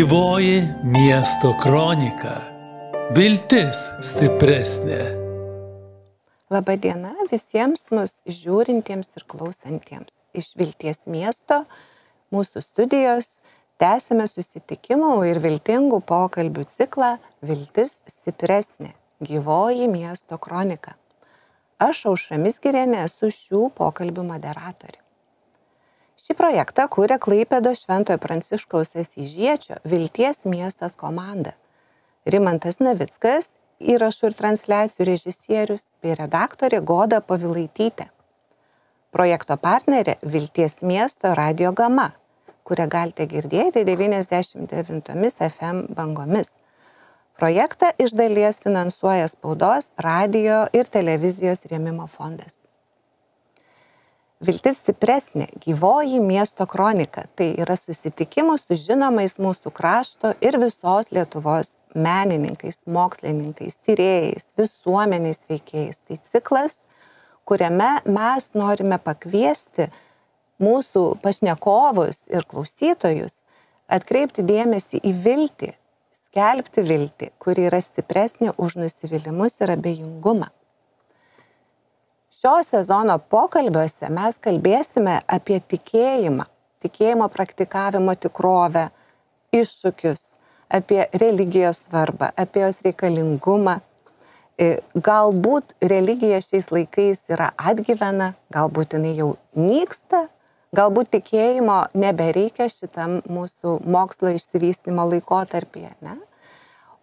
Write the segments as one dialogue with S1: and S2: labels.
S1: Gyvoji miesto kronika. Viltis stipresnė.
S2: Labą dieną visiems mus žiūrintiems ir klausantiems. Iš Vilties miesto mūsų studijos tęsime susitikimų ir viltingų pokalbių ciklą Viltis stipresnė. Gyvoji miesto kronika. Aš Aušra Mizgirienė esu šių pokalbių moderatorė. Šį projektą kūrė Klaipėdos Šventojo Pranciškaus Asyžiečio Vilties miestas komanda. Rimantas Navickas, įrašų ir transliacijų režisierius, bei redaktorė Goda Povilaitytė. Projekto partnerė Vilties miesto Radio Gama, kurią galite girdėti 99 FM bangomis. Projektą iš dalies finansuoja Spaudos, radio ir televizijos rėmimo fondas. Viltis stipresnė, gyvoji miesto kronika. Tai yra susitikimų su žinomais mūsų krašto ir visos Lietuvos menininkais, mokslininkais, tyrėjais, visuomeniais veikėjais. Tai ciklas, kuriame mes norime pakviesti mūsų pašnekovus ir klausytojus atkreipti dėmesį į viltį, skelbti viltį, kuri yra stipresnė už nusivylimus ir abejingumą. Šio sezono pokalbiuose mes kalbėsime apie tikėjimą, tikėjimo praktikavimo tikrovę, iššūkius, apie religijos svarbą, apie jos reikalingumą. Galbūt religija šiais laikais yra atgyvena, galbūt jinai jau nyksta, galbūt tikėjimo nebereikia šitam mūsų mokslo išsivystymo laikotarpyje, ne?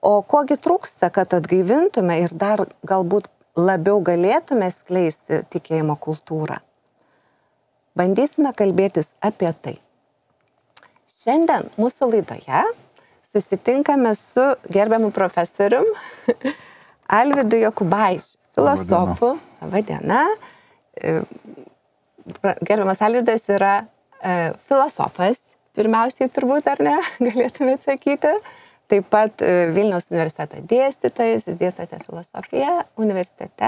S2: O kogi trūksta, kad atgaivintume ir dar galbūt labiau galėtume skleisti tikėjimo kultūrą? Bandysime kalbėtis apie tai. Šiandien mūsų laidoje susitinkame su gerbiamu profesorium Alvydu Jokubaičiu, filosofu. Labą dieną. Gerbiamas Alvydas yra filosofas, pirmiausiai turbūt, ar ne, galėtume atsakyti. Taip pat Vilniaus universiteto dėstytojas, jūs dėstote filosofiją universitete.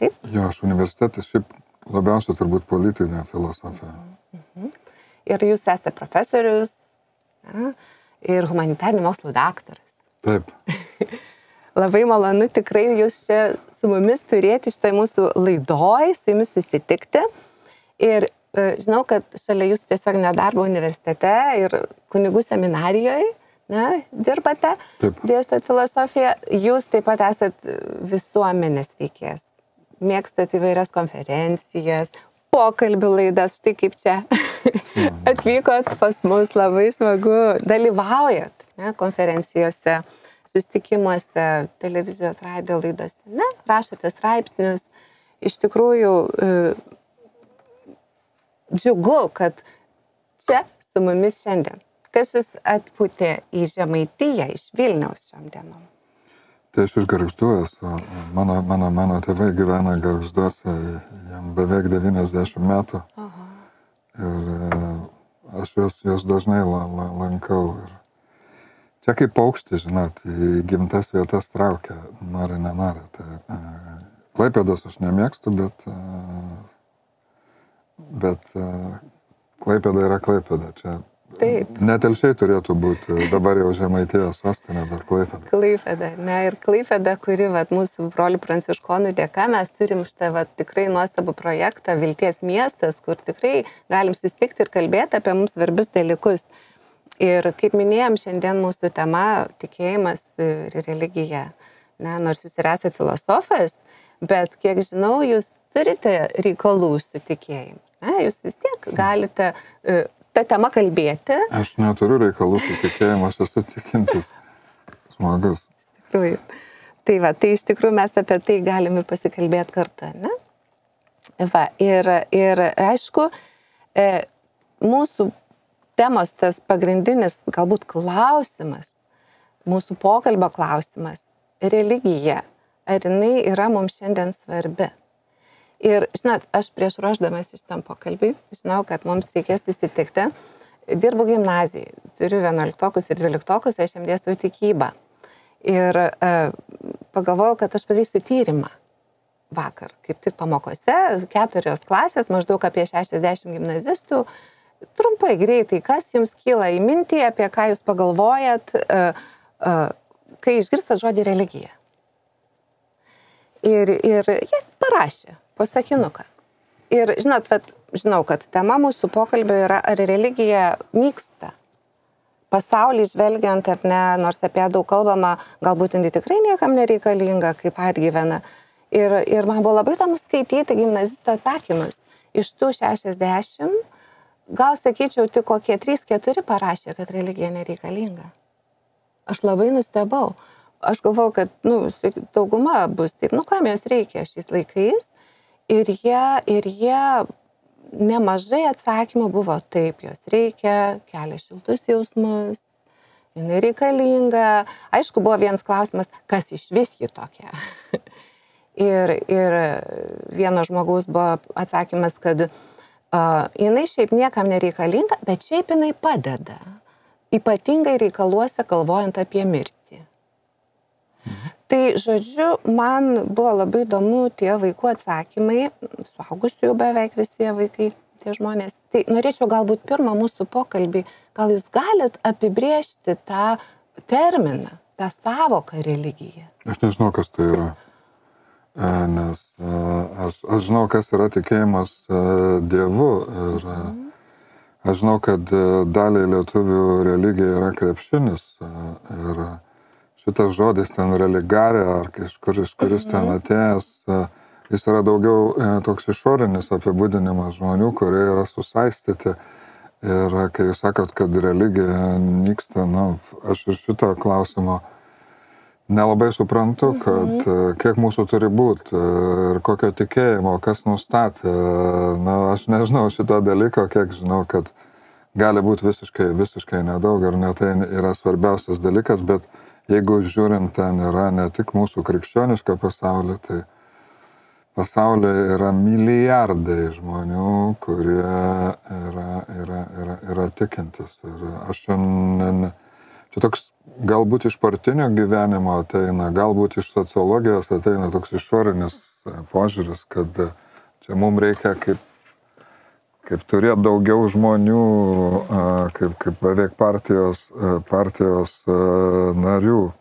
S2: Taip?
S3: Jo, aš universitetas šiaip labiausiai turbūt politinė filosofija.
S2: Ir jūs esate profesorius, ja, ir humanitarinių mokslų daktaras.
S3: Taip.
S2: Labai malonu tikrai jūs čia su mumis turėti šitoj mūsų laidoj, su jumis susitikti. Ir žinau, kad šalia jūs tiesiog nedarbo universitete ir kunigų seminarijoje. Ne, dirbate, dėstot filosofiją, jūs taip pat esat visuomenės veikėjas, mėgstat įvairias konferencijas, pokalbių laidas, štai kaip čia atvykot pas mus, labai smagu, dalyvaujat, ne, konferencijose, susitikimuose, televizijos radio laidose, ne, rašote straipsnius, iš tikrųjų džiugu, kad čia su mumis šiandien. Kas jūs atpūtė į Žemaitiją iš Vilniaus šiom dienom?
S3: Tai aš iš Gargždų esu. Mano tėvai gyvena Gargžduose, jam beveik 90 metų. Aha. Ir aš juos dažnai lankau. Ir čia kaip paukštį, žinot, į gimtas vietas traukia, nori, nenori. Tai, Klaipėdos aš nemėgstu, bet Klaipėda yra Klaipėda. Čia ne Telšiai turėtų būti dabar jau Žemaitijos sostinė, bet Klaipėda.
S2: Klaipėda, ne, ir Klaipėda, kuri mūsų brolių pranciškonų dėka, mes turim šitą tikrai nuostabų projektą Vilties miestas, kur tikrai galim susitikti ir kalbėti apie mums svarbius dalykus. Ir kaip minėjom, šiandien mūsų tema tikėjimas ir religija. Ne, nors jūs ir esat filosofas, bet kiek žinau, jūs turite reikalų su tikėjimu. Ne, jūs vis tiek galite tą temą kalbėti.
S3: Aš neturiu reikalų su tikėjimu, aš esu tikintis žmogus.
S2: Iš tikrųjų. Tai iš tikrųjų mes apie tai galim ir pasikalbėti kartu, ne? Va, ir aišku, mūsų temos tas pagrindinis galbūt klausimas, mūsų pokalbio klausimas, religija, ar jinai yra mums šiandien svarbi? Ir, žinot, aš prieš ruošdamas šitam pokalbį, žinau, kad mums reikės susitikti. Dirbu gimnazijai, turiu 11 ir 12, aš jam dėstau tikybą. Ir pagalvojau, kad aš padarysiu tyrimą vakar, kaip tik pamokose, 4 klasės, maždaug apie 60 gimnazistų, trumpai, greitai, kas jums kyla į mintį, apie ką jūs pagalvojat, kai išgirstat žodį religija. Ir jie parašė pasakinuką. Ir žinau, kad tema mūsų pokalbio yra, ar religija nyksta. Pasaulį žvelgiant ar ne, nors apie daug kalbama, galbūt jinai tikrai niekam nereikalinga, kaip atgyvena. Ir man buvo labai įdomu skaityti gimnazistų atsakymus. Iš tų 60, gal sakyčiau, tik kokie 3-4 parašė, kad religija nereikalinga. Aš labai nustebau. Aš galvau, kad dauguma bus taip, kam jos reikia šiais laikais. Ir jie nemažai atsakymų buvo taip, jos reikia, kelia šiltus jausmus, jinai reikalinga. Aišku, buvo vienas klausimas, kas iš vis ji tokia. ir vieno žmogaus buvo atsakymas, kad jinai šiaip niekam nereikalinga, bet šiaip jinai padeda. Ypatingai reikaluose galvojant apie mirtį. Tai, žodžiu, man buvo labai įdomu tie vaikų atsakymai, suaugusių jau beveik visi vaikai, tie žmonės. Tai norėčiau galbūt pirmą mūsų pokalbį, gal jūs galit apibrėžti tą terminą, tą savoką religiją?
S3: Aš nežinau, kas tai yra, nes aš žinau, kas yra tikėjimas Dievu. Ir aš žinau, kad daliai lietuvių religija yra krepšinis. Ir šitas žodis ten religare, ar kuris ten atėjęs, jis yra daugiau toks išorinis apibūdinimas žmonių, kurie yra susaistyti. Ir kai jūs sakot, kad religija nyksta, aš iš šito klausimo nelabai suprantu, kad kiek mūsų turi būti ir kokio tikėjimo, kas nustatė. Aš nežinau šito dalyko, kiek žinau, kad gali būti visiškai nedaug ir ne tai yra svarbiausias dalykas, bet jeigu žiūrint, ten yra ne tik mūsų krikščionišką pasaulį, tai pasaulyje yra milijardai žmonių, kurie yra tikintis. Ir aš čia toks galbūt iš partinio gyvenimo ateina, galbūt iš sociologijos ateina toks išorinis požiūris, kad čia mums reikia kaip turėti daugiau žmonių, kaip beveik partijos narių.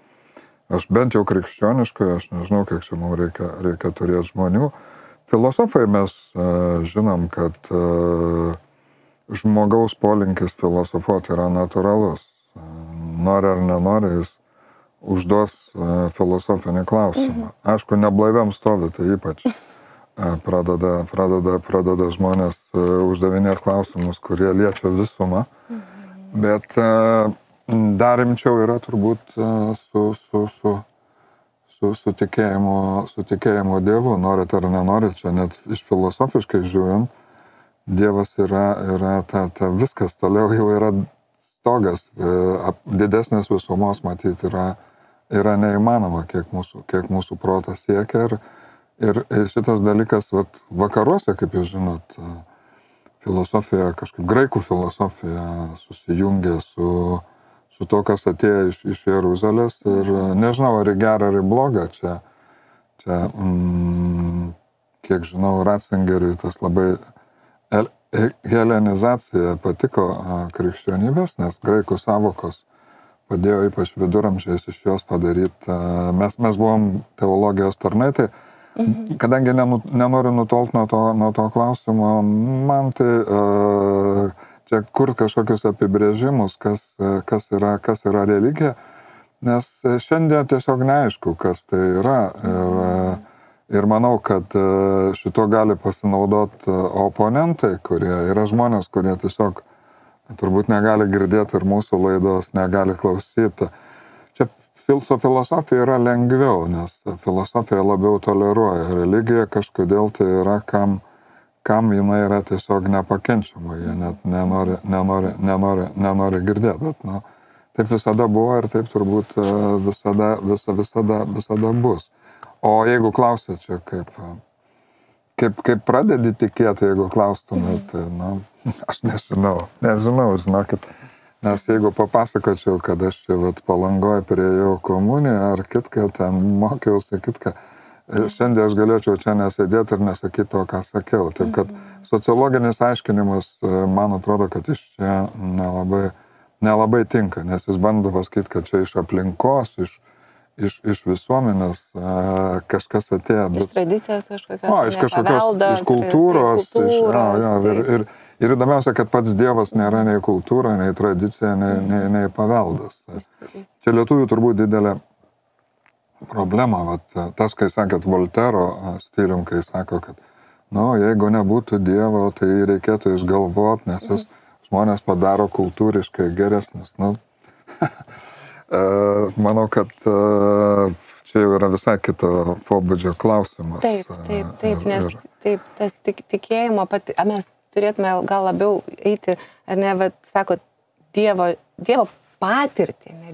S3: Aš bent jau krikščioniškai, aš nežinau, kiek čia mums reikia turėti žmonių. Filosofai mes žinom, kad žmogaus polinkis filosofuoti yra natūralus. Nori ar nenori, jis užduos filosofinį klausimą. Aišku, neblaiviam stovi, tai ypač pradeda žmonės uždavinėti klausimus, kurie liečia visumą, bet dar rimčiau yra turbūt su tikėjimu Dievu, norit ar nenorit, čia net iš filosofiškai žiūrint, Dievas yra viskas, toliau jau yra stogas, didesnės visumos matyti yra neįmanoma, kiek mūsų protas siekia. Ir šitas dalykas, vakaruose, kaip jūs žinot, filosofija, kažkaip graikų filosofija susijungė su to, kas atėjo iš Jeruzalės. Ir nežinau, ar į gerą, ar į blogą. Čia kiek žinau, Ratzingeriui tas labai helenizacija patiko krikščionybės, nes graikų savokos padėjo ypač viduramžiais iš jos padaryti. Mes buvom teologijos tarnai, tai kadangi nenoriu nutolti nuo to klausimo, man tai čia kur kažkokius apibrėžimus, kas yra religija, nes šiandien tiesiog neaišku, kas tai yra. Ir manau, kad šito gali pasinaudoti oponentai, kurie yra žmonės, kurie tiesiog turbūt negali girdėti ir mūsų laidos, negali klausyti. Čia su filosofija yra lengviau, nes filosofija labiau toleruoja. Religija kažkodėl tai yra, kam jinai yra tiesiog nepakenčiama, jie net nenori girdėti. Bet, taip visada buvo ir taip turbūt visada bus. O jeigu klausėt čia, kaip pradedi tikėti, jeigu klaustumėt, tai, aš nežinau, žinokit. Nes jeigu papasakočiau, kad aš čia Palangoje priėjau komuniją ar kitką, ten mokiausi kitką, Šiandien aš galėčiau čia nesėdėti ir nesakyti to, ką sakiau. Taip, kad sociologinis aiškinimas, man atrodo, kad iš čia nelabai tinka, nes jis bando pasakyti, kad čia iš aplinkos, iš visuomenės kažkas atėjo.
S2: Iš tradicijos kažkokios.
S3: Iš kažkokios, iš kultūros. Ir įdomiausia, kad pats Dievas nėra nei kultūra, nei tradicija, nei paveldas. Čia lietuvių turbūt didelė problema. Tas, kai sakėt Voltero stilium, kai sako, kad jeigu nebūtų Dievo, tai reikėtų išgalvoti, nes jis žmonės padaro kultūriškai geresnis. Manau, kad čia jau yra visai kito pobūdžio klausimas.
S2: Taip, nes tas tikėjimo pati, mes turėtume gal labiau eiti, ar ne, sakot, Dievo patirtį, ne,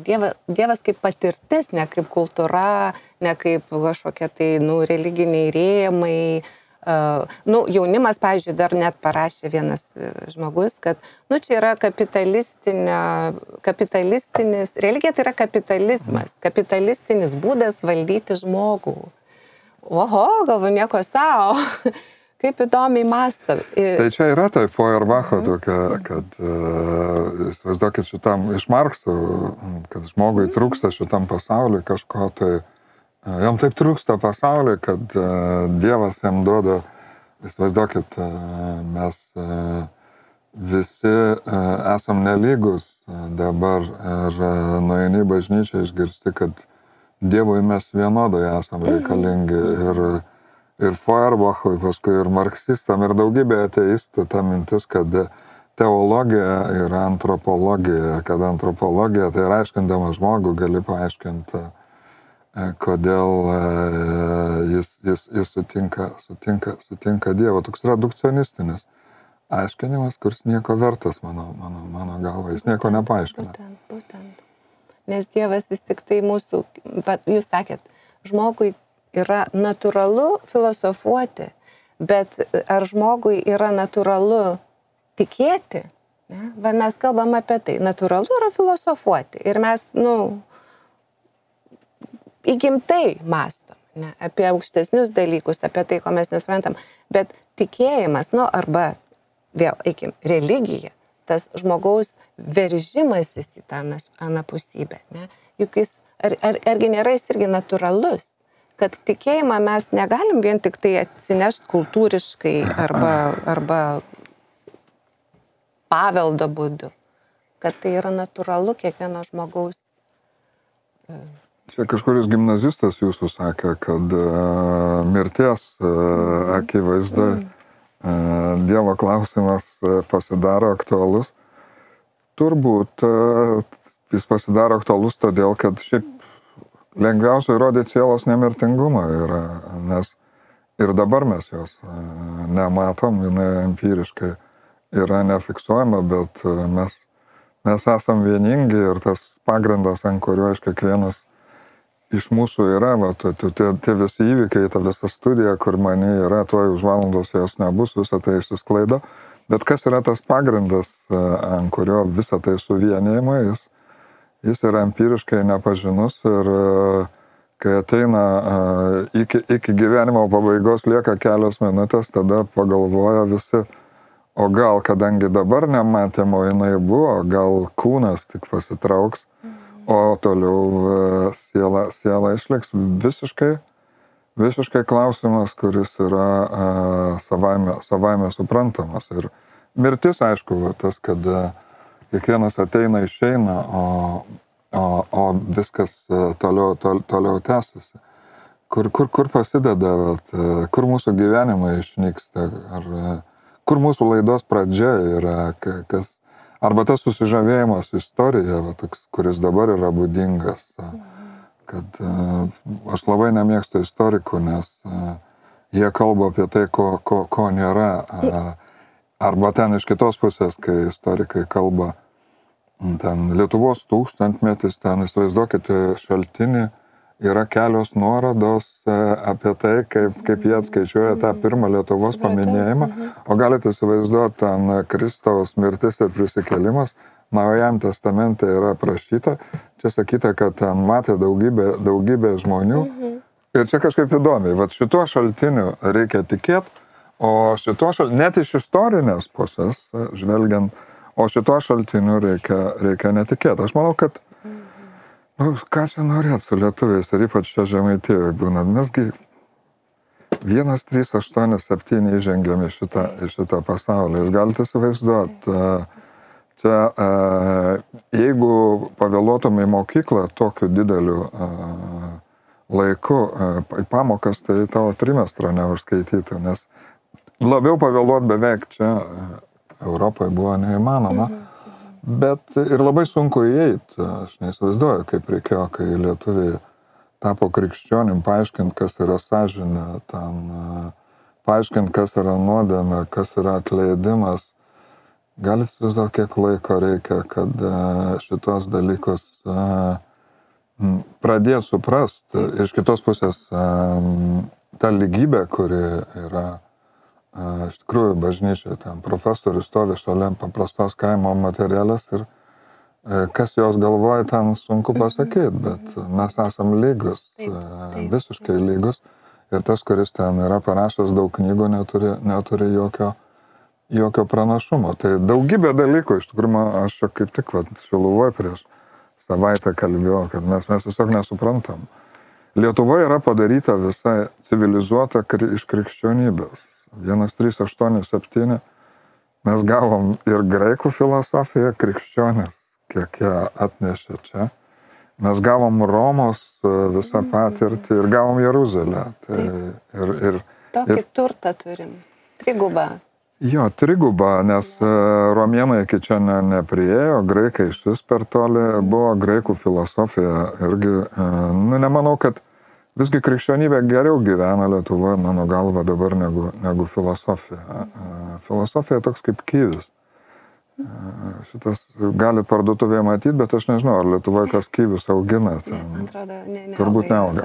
S2: Dievas kaip patirtis, ne kaip kultūra, ne kaip kažkokie tai, religiniai rėmai. Jaunimas, pavyzdžiui, dar net parašė vienas žmogus, kad, čia yra kapitalistinis, religija tai yra kapitalizmas, kapitalistinis būdas valdyti žmogų. Oho, galvo nieko savo, kaip įdomiai mąsto.
S3: Tai čia yra tai Feuerbacho tokia, kad, įsivaizduokit šitam, iš Markso, kad žmogui trūksta šitam pasauliu kažko, tai jam taip trūksta pasauliu, kad Dievas jam duoda, įsivaizduokit, mes visi esam nelygus dabar ir nueini į bažnyčią išgirsti, kad Dievui mes vienodai esam reikalingi ir Feuerbachui, paskui ir marksistam, ir daugybė ateistų ta mintis, kad teologija yra antropologija, kad antropologija tai aiškindama žmogų gali paaiškinti, kodėl jis sutinka Dievo. Toks redukcionistinis aiškinimas, kuris nieko vertas, mano galva, jis nieko nepaaiškina.
S2: Būtent. Nes Dievas vis tik tai mūsų, bet jūs sakėt, žmogui yra natūralu filosofuoti, bet ar žmogui yra natūralu tikėti? Ne? Mes kalbam apie tai. Natūralu yra filosofuoti. Ir mes, įgimtai mąstom, ne, apie aukštesnius dalykus, apie tai, ko mes nesuprantam. Bet tikėjimas, arba vėl, religija, tas žmogaus veržimasis į tą anapusybę. Ne? Juk jis, argi nėra jis irgi natūralus, kad tikėjimą mes negalim vien tik tai atsinešti kultūriškai arba paveldo būdu, kad tai yra natūralu kiekvieno žmogaus.
S3: Čia kažkuris gimnazistas jūsų sakė, kad mirties akivaizdoj Dievo klausimas pasidaro aktualus. Turbūt jis pasidaro aktualus todėl, kad šiaip lengviausia įrodyti sielos nemirtingumą yra, nes ir dabar mes jos nematom, jinai empiriškai yra nefiksuojama, bet mes esam vieningi ir tas pagrindas, ant kurio kiekvienas iš mūsų yra, tie visi įvykiai, ta visa studija, kur mane yra, tuoj už valandos jos nebus, visą tai išsisklaido. Bet kas yra tas pagrindas, ant kurio visą tai suvienijama, jis yra empiriškai nepažinus ir kai ateina iki gyvenimo pabaigos lieka kelios minutės, tada pagalvoja visi, o gal, kadangi dabar nematėm, o jinai buvo, gal kūnas tik pasitrauks, o toliau siela išliks. Visiškai klausimas, kuris yra savaime suprantamas. Ir mirtis, aišku, tas, kad kiekvienas ateina, išeina, o viskas toliau tęsiasi. Kur pasideda, kur mūsų gyvenimai išnyksta, kur mūsų laidos pradžia yra, arba tas susižavėjimas istorija, kuris dabar yra būdingas, kad aš labai nemėgstu istorikų, nes jie kalba apie tai, ko nėra. Arba ten iš kitos pusės, kai istorikai kalba, ten Lietuvos tūkstantmetis, ten įsivaizduokite šaltinį, yra kelios nuorodos apie tai, kaip jie atskaičiuoja tą pirmą Lietuvos paminėjimą, o galite įsivaizduoti ten Kristaus mirtis ir prisikėlimas, Naujajam testamente yra aprašyta, čia sakyta, kad ten matė daugybė žmonių Ir čia kažkaip įdomiai, vat šituo šaltiniu reikia tikėti, o šituo šaltiniu, net iš istorinės pusės žvelgiant, o šituo šaltiniu reikia netikėti. Aš manau, kad, ką čia norėt su lietuviais, ir ypač čia Žemaitijoje būnant, mesgi 1, 3, 8, 7 įžengiam į šitą pasaulį. Jūs galite įsivaizduoti, čia, jeigu pavėluotum į mokyklą tokiu dideliu laiku į pamokas, tai tavo trimestrą neužskaitytų, nes labiau pavėluot beveik čia Europoje buvo neįmanoma, bet ir labai sunku įeiti. Aš neįsivaizduoju, kaip reikėjo, kai lietuviai tapo krikščionim, paaiškinti, kas yra sąžinė, paaiškinti, kas yra nuodėmė, kas yra atleidimas. Galite įsivaizduoti, kiek laiko reikia, kad šitos dalykus pradėti suprasti. Iš kitos pusės ta lygybė, kuri yra iš tikrųjų bažnyčia, ten profesorius stovi šalia paprastos kaimo materialės ir kas jos galvoja, ten sunku pasakyti, bet mes esam lygus, visiškai lygus. Ir tas, kuris ten yra parašęs daug knygų, neturi jokio pranašumo. Tai daugybė dalykų, iš tikrųjų, aš čia kaip tik Šiluvoj prieš savaitę kalbėjau, kad mes tiesiog nesuprantam. Lietuva yra padaryta visai civilizuota iš krikščionybės. 1, 3, 8, 7. Mes gavom ir graikų filosofiją, krikščionis, kiek ją atnešė čia. Mes gavom Romos visą patirtį ir gavom Jeruzalę.
S2: Tokį turtą turim. Trigubą.
S3: Jo, trigubą, nes romėnai iki čia nepriėjo, graikai išvis per toli buvo, graikų filosofija irgi, nemanau, kad visgi krikščionybė geriau gyvena Lietuvoje, mano galva, dabar negu filosofija. Filosofija toks kaip kyvis. Šitas galit parduotuvėje matyti, bet aš nežinau, ar Lietuvoje kas kyvius augina.
S2: Man atrodo,
S3: turbūt neauga.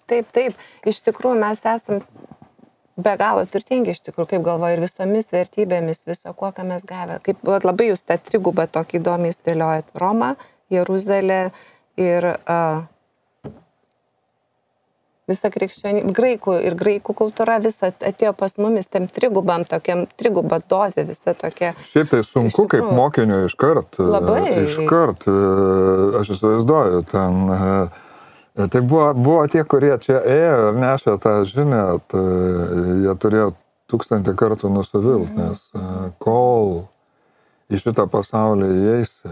S2: Taip. Iš tikrųjų, mes esam be galo turtingi, iš tikrųjų, kaip galvoju, ir visomis vertybėmis, viso ko, ką mes gavę. Kaip labai jūs tą trigubą tokį įdomiai sudėliojat. Roma, Jeruzalė ir visa graikų kultūra visa atėjo pas mumis tam trigubam, tokiam trigubą dozę, visa tokia.
S3: Šiaip tai sunku, kaip mokiniu iškart, aš įsivaizduoju, ten tai buvo tie, kurie čia ėjo ir nešė tą žinią, jie turėjo 1000 kartų nusivilt, nes kol į šitą pasaulį įeisi,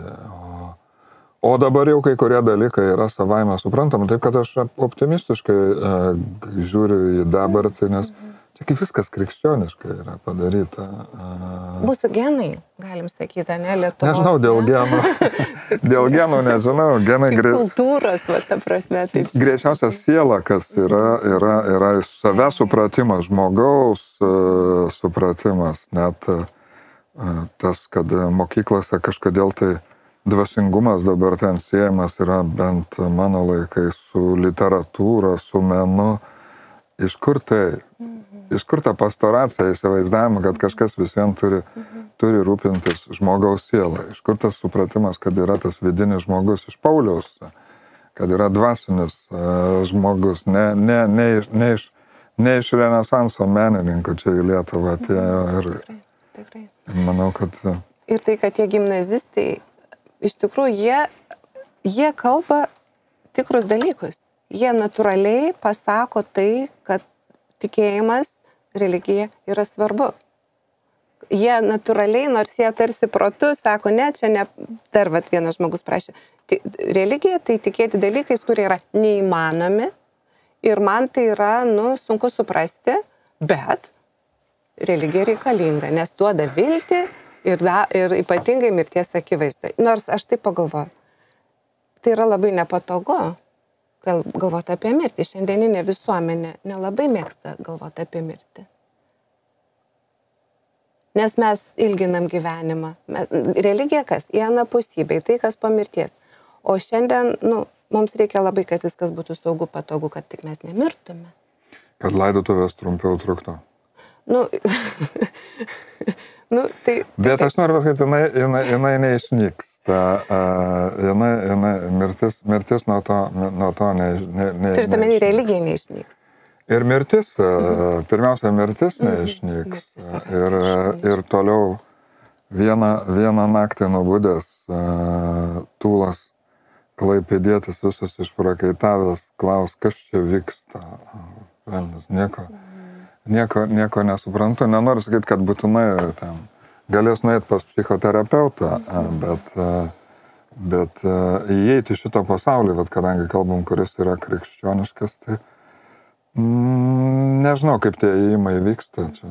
S3: o dabar jau kai kurie dalykai yra savaime suprantama, taip kad aš optimistiškai žiūriu į dabartį, nes čia kaip viskas krikščioniškai yra padaryta.
S2: Mūsų genai, galim sakyti, ne, Lietuvos.
S3: Nežinau, dėl genų. Dėl genų nežinau. Genai
S2: kultūros, ta prasme, taip.
S3: Greičiausia siela, kas yra savęs supratimas, žmogaus supratimas. Net tas, kad mokyklose kažkodėl tai dvasingumas dabar ten siejamas yra bent mano laikais su literatūra, su menu. Iš kur tai? Iš kur ta pastoracija, įsivaizdavimą, kad kažkas vis vien turi rūpintis žmogaus sielą. Iš kur tas supratimas, kad yra tas vidinis žmogus iš Pauliaus, kad yra dvasinis žmogus, ne iš Renesanso menininkų čia į Lietuvą atėjo.
S2: Tikrai.
S3: Manau, kad...
S2: Ir tai, kad tie gimnazistai, iš tikrųjų, jie kalba tikrus dalykus. Jie natūraliai pasako tai, kad tikėjimas, religija yra svarbu. Jie natūraliai, nors jie tarsi protu, sako, ne, čia ne, dar vienas žmogus prašė. Religija tai tikėti dalykais, kurie yra neįmanomi ir man tai yra, sunku suprasti, bet religija reikalinga, nes duoda viltį ir ypatingai mirties akivaizdoje. Nors aš taip pagalvoju, tai yra labai nepatogu galvoti apie mirtį. Šiandieninė visuomenė nelabai mėgsta galvoti apie mirtį. Nes mes ilginam gyvenimą. Religija kas? Į anapusybę, tai kas po mirties. O šiandien, mums reikia labai, kad viskas būtų saugu, patogu, kad tik mes nemirtume.
S3: Kad laidotuvės trumpiau truktų.
S2: Nu, nu, tai...
S3: Bet aš noriu pasakyti, jinai neišnyks. Mirtis nuo to neišnyks.
S2: Turite omeny, religija neišnyks.
S3: Ir mirtis, pirmiausia, mirtis neišnyks. Ir toliau vieną naktį nubudęs Tūlas Klaipėdietis visas išprakaitavęs klaus, kas čia vyksta. Nieko nesuprantu. Nenoriu sakyti, kad būtinai ten galės nueiti pas psichoterapeutą, bet įeiti šito pasaulį, kadangi kalbam, kuris yra krikščioniškas, tai nežinau, kaip tie įėjimai vyksta. Čia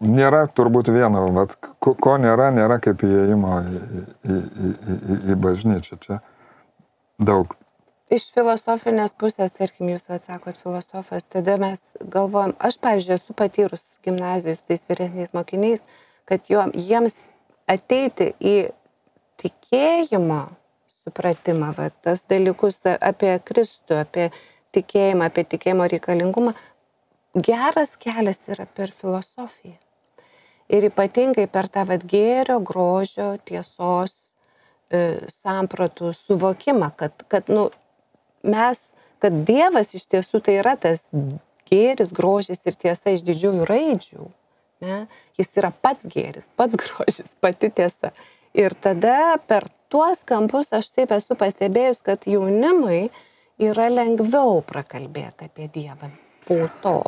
S3: nėra turbūt vieno, bet ko nėra kaip įėjimo į bažnyčią. Čia daug.
S2: Iš filosofinės pusės, tarkim, jūs atsakot filosofas, tada mes galvojam, aš, pavyzdžiui, esu patyrus gimnazijos su tais vyresniais mokiniais, kad jiems ateiti į tikėjimo supratimą, tos dalykus apie Kristų, apie tikėjimą, apie tikėjimo reikalingumą, geras kelias yra per filosofiją. Ir ypatingai per tą gėrio, grožio, tiesos, sampratų suvokimą, kad Dievas iš tiesų tai yra tas gėris, grožis ir tiesa iš didžiųjų raidžių. Ne? Jis yra pats gėris, pats grožis, pati tiesa. Ir tada per tuos kampus aš taip esu pastebėjus, kad jaunimui yra lengviau prakalbėti apie Dievą.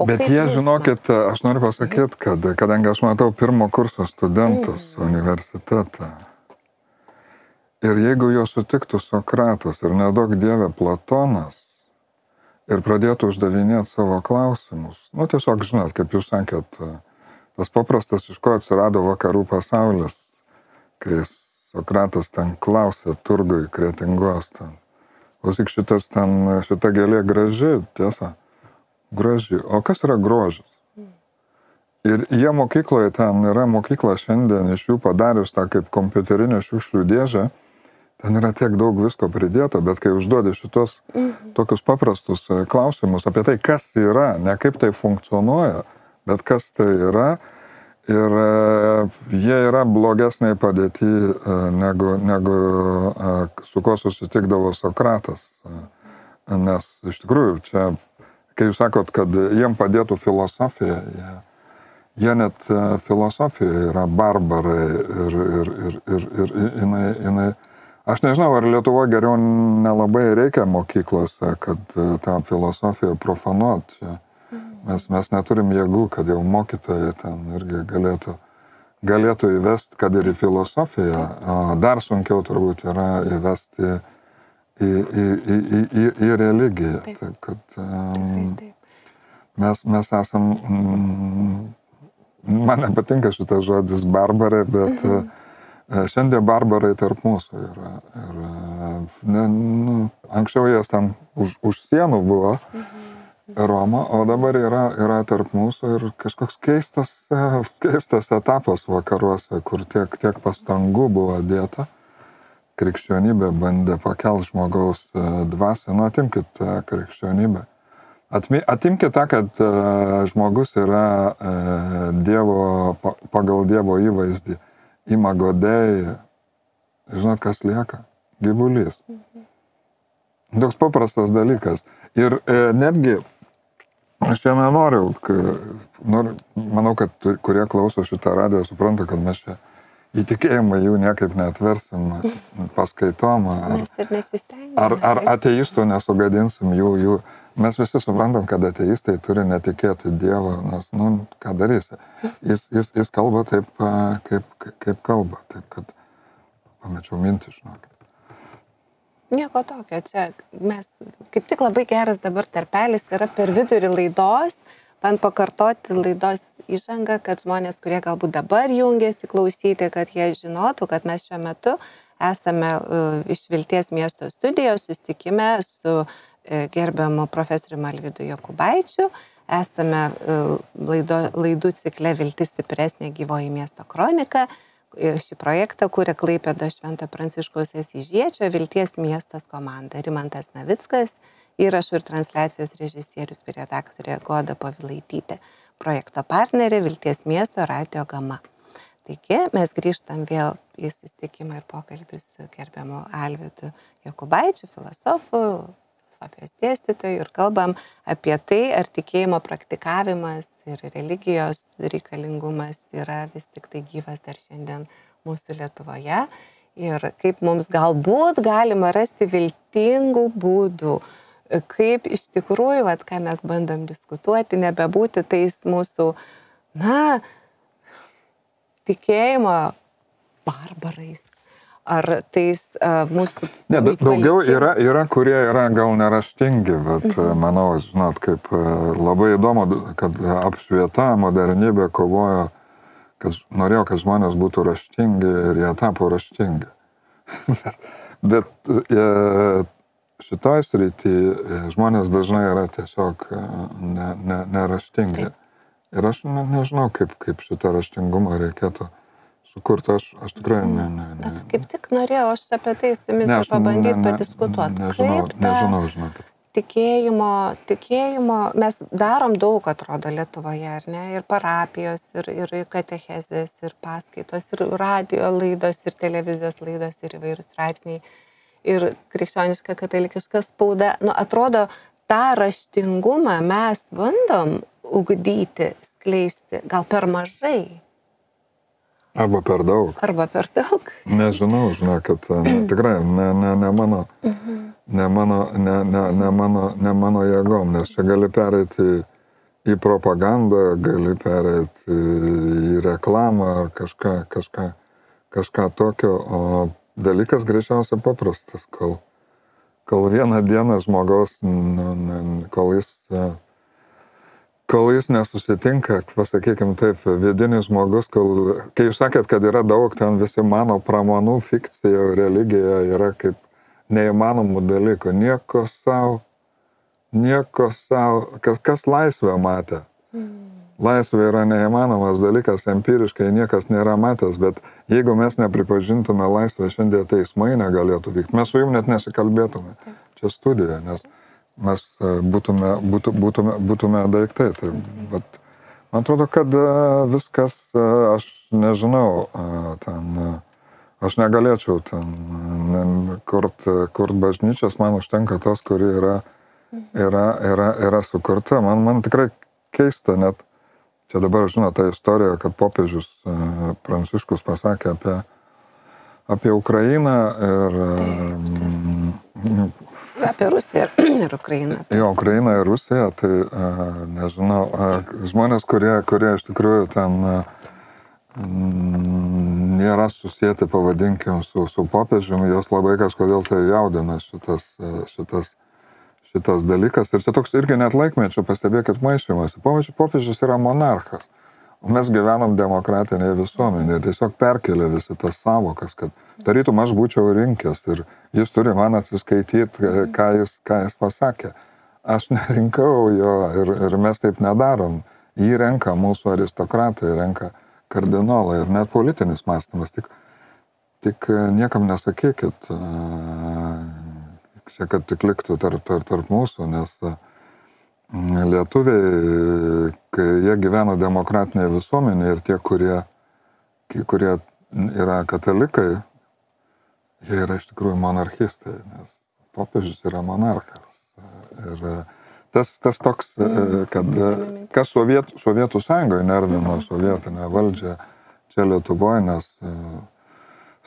S3: Bet jie, žinokit, aš noriu pasakyti, kad kadangi aš matau pirmo kurso studentus universitetą, ir jeigu jo sutiktų Sokratas ir nedaug Dieve Platonas ir pradėtų uždavinėti savo klausimus, tiesiog, žinot, kaip jūs sakėt, tas paprastas, iš ko atsirado vakarų pasaulis, kai Sokratas ten klausė turgui Kretingos, klausyk, šita gėlė graži, tiesa, graži, o kas yra grožis? Ir jie mokykloje, ten yra mokykla šiandien iš jų padarius tą kaip kompiuterinę šiukšlių dėžę, ten yra tiek daug visko pridėta, bet kai užduodi šitos tokius paprastus klausimus apie tai, kas yra, ne kaip tai funkcionuoja, bet kas tai yra, ir jie yra blogesnėje padėtyje negu su kuo susitikdavo Sokratas. Nes iš tikrųjų čia, kai jūs sakot, kad jiem padėtų filosofija, jie net filosofija yra barbarai ir jinai aš nežinau, ar Lietuvoje geriau nelabai reikia mokyklose, kad tą filosofiją profanuot. Mes neturim jėgų, kad jau mokytojai ten irgi galėtų įvesti, kad ir į filosofiją. Dar sunkiau turbūt yra įvesti į religiją. Taip, kad mes esam, man nepatinka šitas žodis barbarai, bet šiandien barbarai tarp mūsų yra. Anksčiau jas ten už sienų buvo Roma, o dabar yra tarp mūsų ir kažkoks keistas etapas vakaruose, kur tiek pastangų buvo dėta. Krikščionybė bandė pakelti žmogaus dvasią. Atimkit krikščionybę. Atimkit tą, kad žmogus yra pagal Dievo įvaizdį. Imago Dei, žinot, kas lieka? Gyvulys. Toks paprastas dalykas. Ir netgi, aš čia nenoriu, manau, kad kurie klauso šitą radiją, supranta, kad mes čia įtikėjimą jų niekaip neatversim paskaitom, ar ateistų nesugadinsim jų. Mes visi suprantam, kad ateistai turi netikėti Dievą, nes, ką darysi. Jis kalba taip, kaip kalba. Taip, kad pamečiau mintį, žinokit.
S2: Nieko tokio. Čia mes, kaip tik labai geras dabar tarpelis yra per vidurį laidos, man pakartoti laidos įžangą, kad žmonės, kurie galbūt dabar jungiasi klausyti, kad jie žinotų, kad mes šiuo metu esame iš Vilties miesto studijos susitikime su gerbiamu profesoriumi Alvydu Jokubaičiu. Esame laidų cikle Viltis stipresnė gyvoji miesto kronika. Ir šį projektą kūrė Klaipėdos Švento Pranciškaus Asyžiečio Vilties miestas komanda. Rimantas Navickas, įrašų ir transliacijos režisierius ir redaktorė Goda Povilaitytė. projekto partnerė Vilties miesto Radio Gama. Taigi mes grįžtam vėl į susitikimą ir pokalbį su gerbiamu Alvydu Jokubaičiu, filosofu, filosofijos dėstytoju, ir kalbam apie tai, ar tikėjimo praktikavimas ir religijos reikalingumas yra vis tik tai gyvas dar šiandien mūsų Lietuvoje ir kaip mums galbūt galima rasti viltingų būdų, kaip iš tikrųjų, ką mes bandom diskutuoti, nebebūti tais mūsų, tikėjimo barbarais. Ar tais mūsų...
S3: Ne, daugiau yra, kurie yra gal neraštingi, bet manau, žinot, kaip labai įdomu, kad apšvieta modernybė kovojo, kad norėjo, kad žmonės būtų raštingi ir jie tapo raštingi. Bet šitoj srity žmonės dažnai yra tiesiog neraštingi. Ir aš nežinau, kaip šitą raštingumą reikėtų sukurti, aš tikrai
S2: Bet kaip tik norėjau aš apie tai su jumis pabandyti padiskutuoti.
S3: Nežinau.
S2: Tikėjimo, mes darom daug, atrodo, Lietuvoje, ar ne? Ir parapijos, ir katechezės, ir paskaitos, ir radio laidos, ir televizijos laidos, ir įvairūs straipsniai, ir krikščioniška katalikiška spauda. Atrodo, tą raštingumą mes bandom ugdyti, skleisti, gal per mažai.
S3: Arba per daug. Nežinau, kad tikrai ne mano jėgom, nes čia gali pereiti į propagandą, gali pereiti į reklamą ar kažką tokio, o dalykas greičiausiai paprastas, kol vieną dieną žmogaus, kol jis nesusitinka, pasakykime taip, vidinis žmogus, kai jūs sakėt, kad yra daug, ten visi mano pramanų, fikcija, religija yra kaip neįmanomų dalykų. Nieko savo, kas laisvę matė. Laisvė yra neįmanomas dalykas, empiriškai niekas nėra matęs, bet jeigu mes nepripažintume laisvę, šiandien teismai negalėtų vykti. Mes su jum net nesikalbėtume čia studijoje, nes mes būtume daiktai. Tai, bet man atrodo, kad viskas, aš nežinau, aš negalėčiau kurt bažnyčios, man užtenka tos, kuri yra sukurta. Man tikrai keista, net čia dabar žinot tą istoriją, kad popiežius Pranciškus pasakė apie Ukrainą ir...
S2: Apie Rusiją ir Ukrainą.
S3: Jo, Ukrainą ir Rusiją, tai nežinau, žmonės, kurie iš tikrųjų ten nėra susijęti, pavadinkim, su popiežiumi, jos labai kažkodėl tai jaudina šitas dalykas. Ir čia toks irgi net laikmečio, pastebėkit, maišymasi. Popiežius yra monarchas. O mes gyvenam demokratinėje visuomenėje, tiesiog perkelia visi tas savokas, kad tarytum aš būčiau rinkęs ir jis turi man atsiskaityti, ką jis pasakė. Aš nerinkau jo ir mes taip nedarom. Jį renka mūsų aristokratai, renka kardinolai ir net politinis mąstymas. Tik niekam nesakykit, kad tik liktų tarp mūsų, nes lietuviai, kai jie gyvena demokratinėje visuomenėje ir tie, kurie yra katalikai, jie yra iš tikrųjų monarchistai, nes popiežius yra monarchas. Ir tas toks, kad kas Sovietų sąjungoje nervino sovietinę valdžią čia Lietuvoje, nes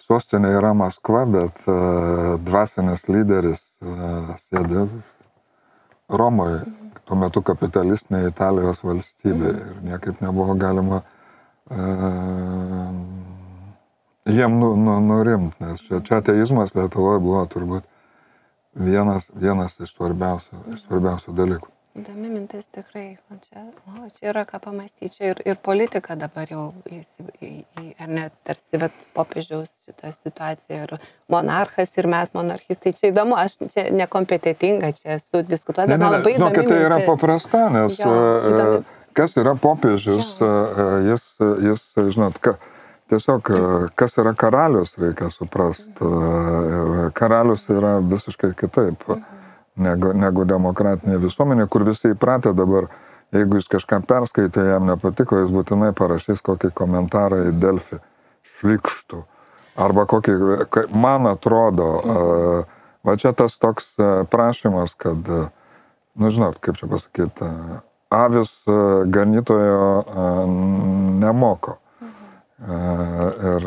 S3: sostinė yra Maskva, bet dvasinis lyderis sėdi Romoje, tuo metu kapitalistinė Italijos valstybė ir niekaip nebuvo galima jiem nurimti, nes čia ateizmas Lietuvoje buvo turbūt vienas iš svarbiausių dalykų.
S2: Įdomi mintis tikrai, čia yra ką pamastyti, ir politika dabar jau, ar net tarsi popiežiaus šitą situaciją, ir monarchas, ir mes monarchistai, čia įdomu, aš čia nekompetitinga, čia esu diskutuodama labai įdomi mintis.
S3: Tai yra paprasta, nes kas yra popiežius, jis žinot, tiesiog, kas yra karalius, reikia suprasti. Karalius yra visiškai kitaip negu demokratinė visuomenė, kur visi įpratę dabar jeigu jis kažką perskaitė, jam nepatiko, jis būtinai parašys kokį komentarą į Delfi. Šlykštų. Arba kokį, man atrodo, va čia tas toks prašymas, kad, nu žinot, kaip čia pasakyti, avis ganytojo nemoko. Ir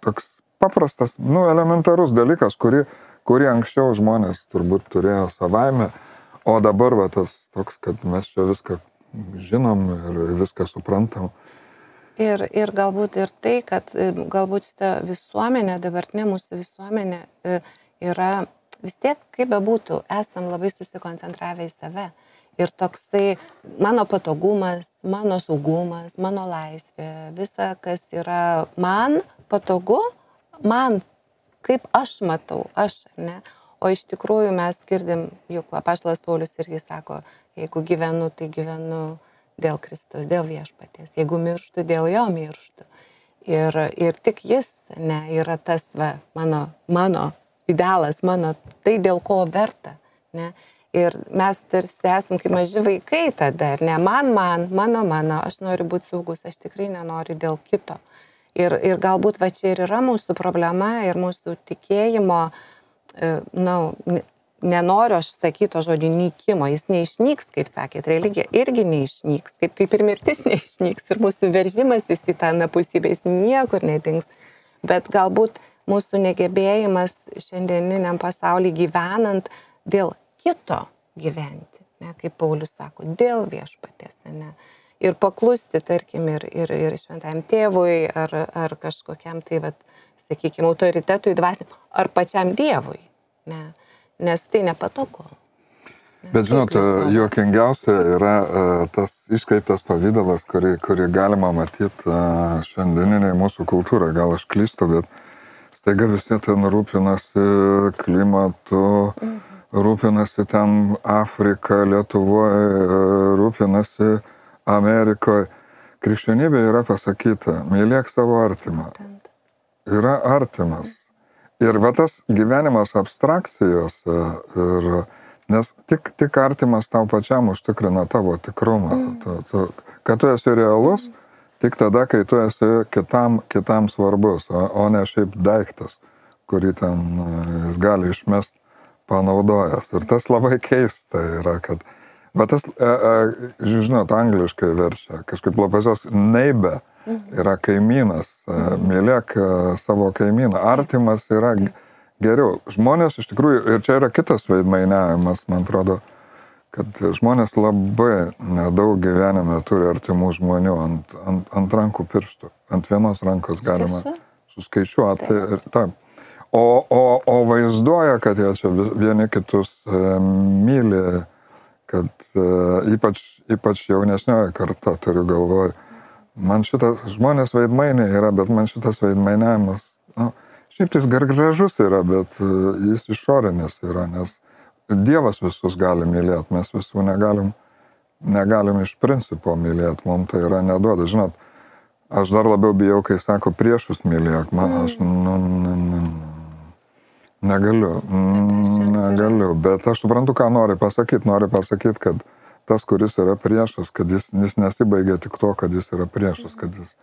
S3: toks paprastas, nu, elementarus dalykas, kurį anksčiau žmonės turbūt turėjo savaime, o dabar va tas toks, kad mes čia viską žinom ir viską suprantam.
S2: Ir galbūt ir tai, kad galbūt šitą visuomenę, dabartinė mūsų visuomenė yra vis tiek, kaip bebūtų, esam labai susikoncentravę į save. Ir toksai mano patogumas, mano saugumas, mano laisvė, visa, kas yra man patogu, man, kaip aš matau, aš, ne? O iš tikrųjų mes girdim, juk apaštalas Paulius irgi sako, jeigu gyvenu, tai gyvenu dėl Kristaus, dėl viešpaties. Jeigu mirštu, dėl jo mirštu. Ir tik jis, ne, yra tas, va, mano idealas, tai dėl ko verta, ne. Ir mes tarsi esam kaip maži vaikai tada, ne, mano, aš noriu būti saugus, aš tikrai nenoriu dėl kito. Ir galbūt va čia ir yra mūsų problema ir mūsų tikėjimo, nenoriu aš sakyti žodį nykimo, jis neišnyks, kaip sakėt, religija irgi neišnyks, kaip ir mirtis neišnyks, ir mūsų veržimasis į tą anapusybę, jis niekur nedings. Bet galbūt mūsų negebėjimas šiandieniniam pasaulyje gyvenant dėl kito gyventi, ne, kaip Paulius sako, dėl viešpaties, ne. Ir paklusti, tarkim, ir šventajam tėvui, ar kažkokiam, tai, vat, sakykime, autoritetui dvasiniam, ar pačiam Dievui, ne. Nes tai nepatogu.
S3: Bet žinot, juokingiausia yra tas iškreiptas pavydalas, kurį galima matyti šiandieniniai mūsų kultūrai. Gal aš klystu, bet staiga visi ten rūpinasi klimatu, rūpinasi ten Afrika, Lietuvoje, rūpinasi Amerikoje. Krikščionybė yra pasakyta, mylėk savo artimą. Yra artimas. Ir va tas gyvenimas abstrakcijose, nes tik artimas tau pačiam užtikrina tavo tikrumą. Kad tu esi realus, tik tada, kai tu esi kitam svarbus, o ne šiaip daiktas, kurį ten jis gali išmest panaudojęs. Ir tas labai keista yra, kad, va tas, žinot, angliškai verčia, kažkaip lapasios neighbor. Yra kaimynas, mylėk savo kaimyną, artimas yra geriau. Žmonės iš tikrųjų, ir čia yra kitas veidmainiavimas, man atrodo, kad žmonės labai nedaug gyvenime turi artimų žmonių ant rankų pirštų. Ant vienos rankos galima suskaičiuoti. O vaizduoja, kad jie čia vieni kitus myli, kad ypač jaunesnioji karta, turiu galvoj. Man šitas, žmonės veidmainiai yra, bet man šitas veidmainiavimas, šiaip tai gražus yra, bet jis išorinis yra, nes Dievas visus gali mylėti, mes visų negalim iš principo mylėti, mums tai yra neduoda. Žinot, aš dar labiau bijau, kai sako priešus mylėk, aš negaliu, bet aš suprantu, ką nori pasakyti, kad tas, kuris yra priešas, kad jis nesibaigia tik to, kad jis yra priešas, kad jis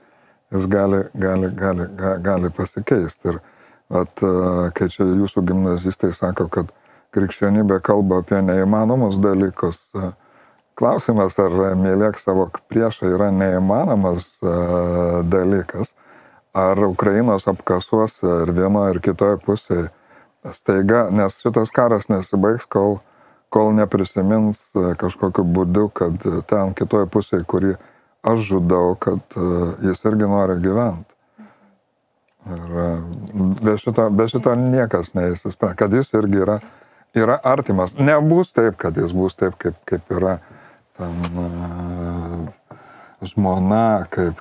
S3: gali pasikeisti. Ir kai čia jūsų gimnazistai sako, kad krikščionybė kalba apie neįmanomus dalykus, klausimas, ar mylėk savo priešą yra neįmanomas dalykas, ar Ukrainos apkasuose ir vienoje ir kitoje pusėje staiga, nes šitas karas nesibaigs, kol neprisimins kažkokiu būdu, kad ten kitoje pusėje, kurį aš žudau, kad jis irgi nori gyventi. Ir be šito niekas neįsisprendžia, kad jis irgi yra artimas. Nebus taip, kad jis bus taip, kaip yra ten žmona, kaip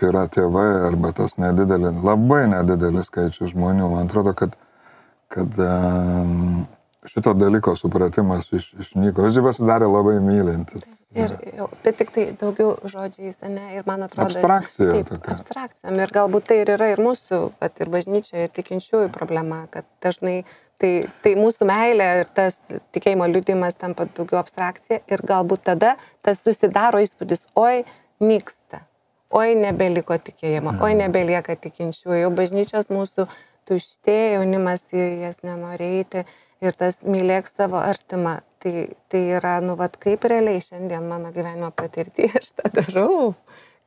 S3: yra tėvai, arba tas labai nedidelis skaičius žmonių. Man atrodo, kad šito dalyko supratimas išnyko. Jis pasidarė labai mylintis.
S2: Bet tik tai daugiau žodžiais, ne, ir man atrodo...
S3: Abstrakcija.
S2: Taip, abstrakcijom. Ir galbūt tai ir yra ir mūsų, ir bažnyčioje, ir tikinčiųjų problema, kad dažnai tai mūsų meilė ir tas tikėjimo liudijimas tampa daugiau abstrakcija ir galbūt tada tas susidaro įspūdis, oi, nyksta, oi, nebeliko tikėjimo, oi, nebelieka tikinčiųjų, bažnyčios mūsų tuštėja, jaunimas į jas nenorėti ir tas mylėk savo artimą. Tai yra, kaip realiai šiandien mano gyvenimo patirtyje aš tą darau,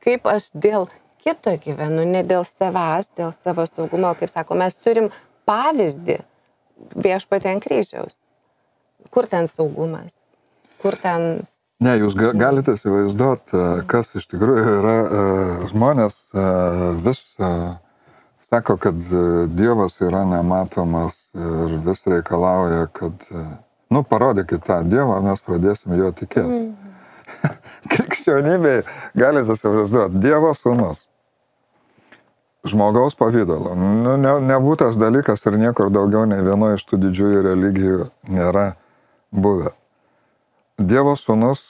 S2: kaip aš dėl kito gyvenu, ne dėl savęs, dėl savo saugumo, kaip sako, mes turim pavyzdį viešpatį ant kryžiaus. Kur ten saugumas? Kur ten...
S3: Ne, jūs galite įsivaizduoti, kas iš tikrųjų yra žmonės vis sako, kad Dievas yra nematomas ir vis reikalauja, kad parodykit tą Dievą, mes pradėsim jo tikėti. Krikščionybėje galite įsivaizduoti, Dievo sūnus. Žmogaus pavydalo. Nebūtas dalykas ir niekur daugiau nei vienoje iš tų didžiųjų religijų nėra buvę. Dievo sūnus,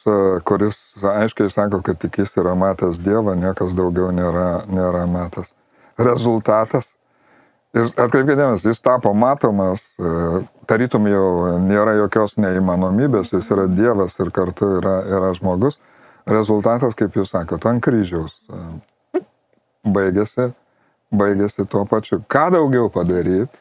S3: kuris aiškiai sako, kad tik jis yra matęs Dievą, niekas daugiau nėra matęs. Rezultatas. Ir atkreipkite dėmesį, jis tapo matomas, tarytum jau nėra jokios neįmanomybės, jis yra Dievas ir kartu yra žmogus. Rezultatas, kaip jūs sakote, ant kryžiaus baigėsi tuo pačiu. Ką daugiau padaryti?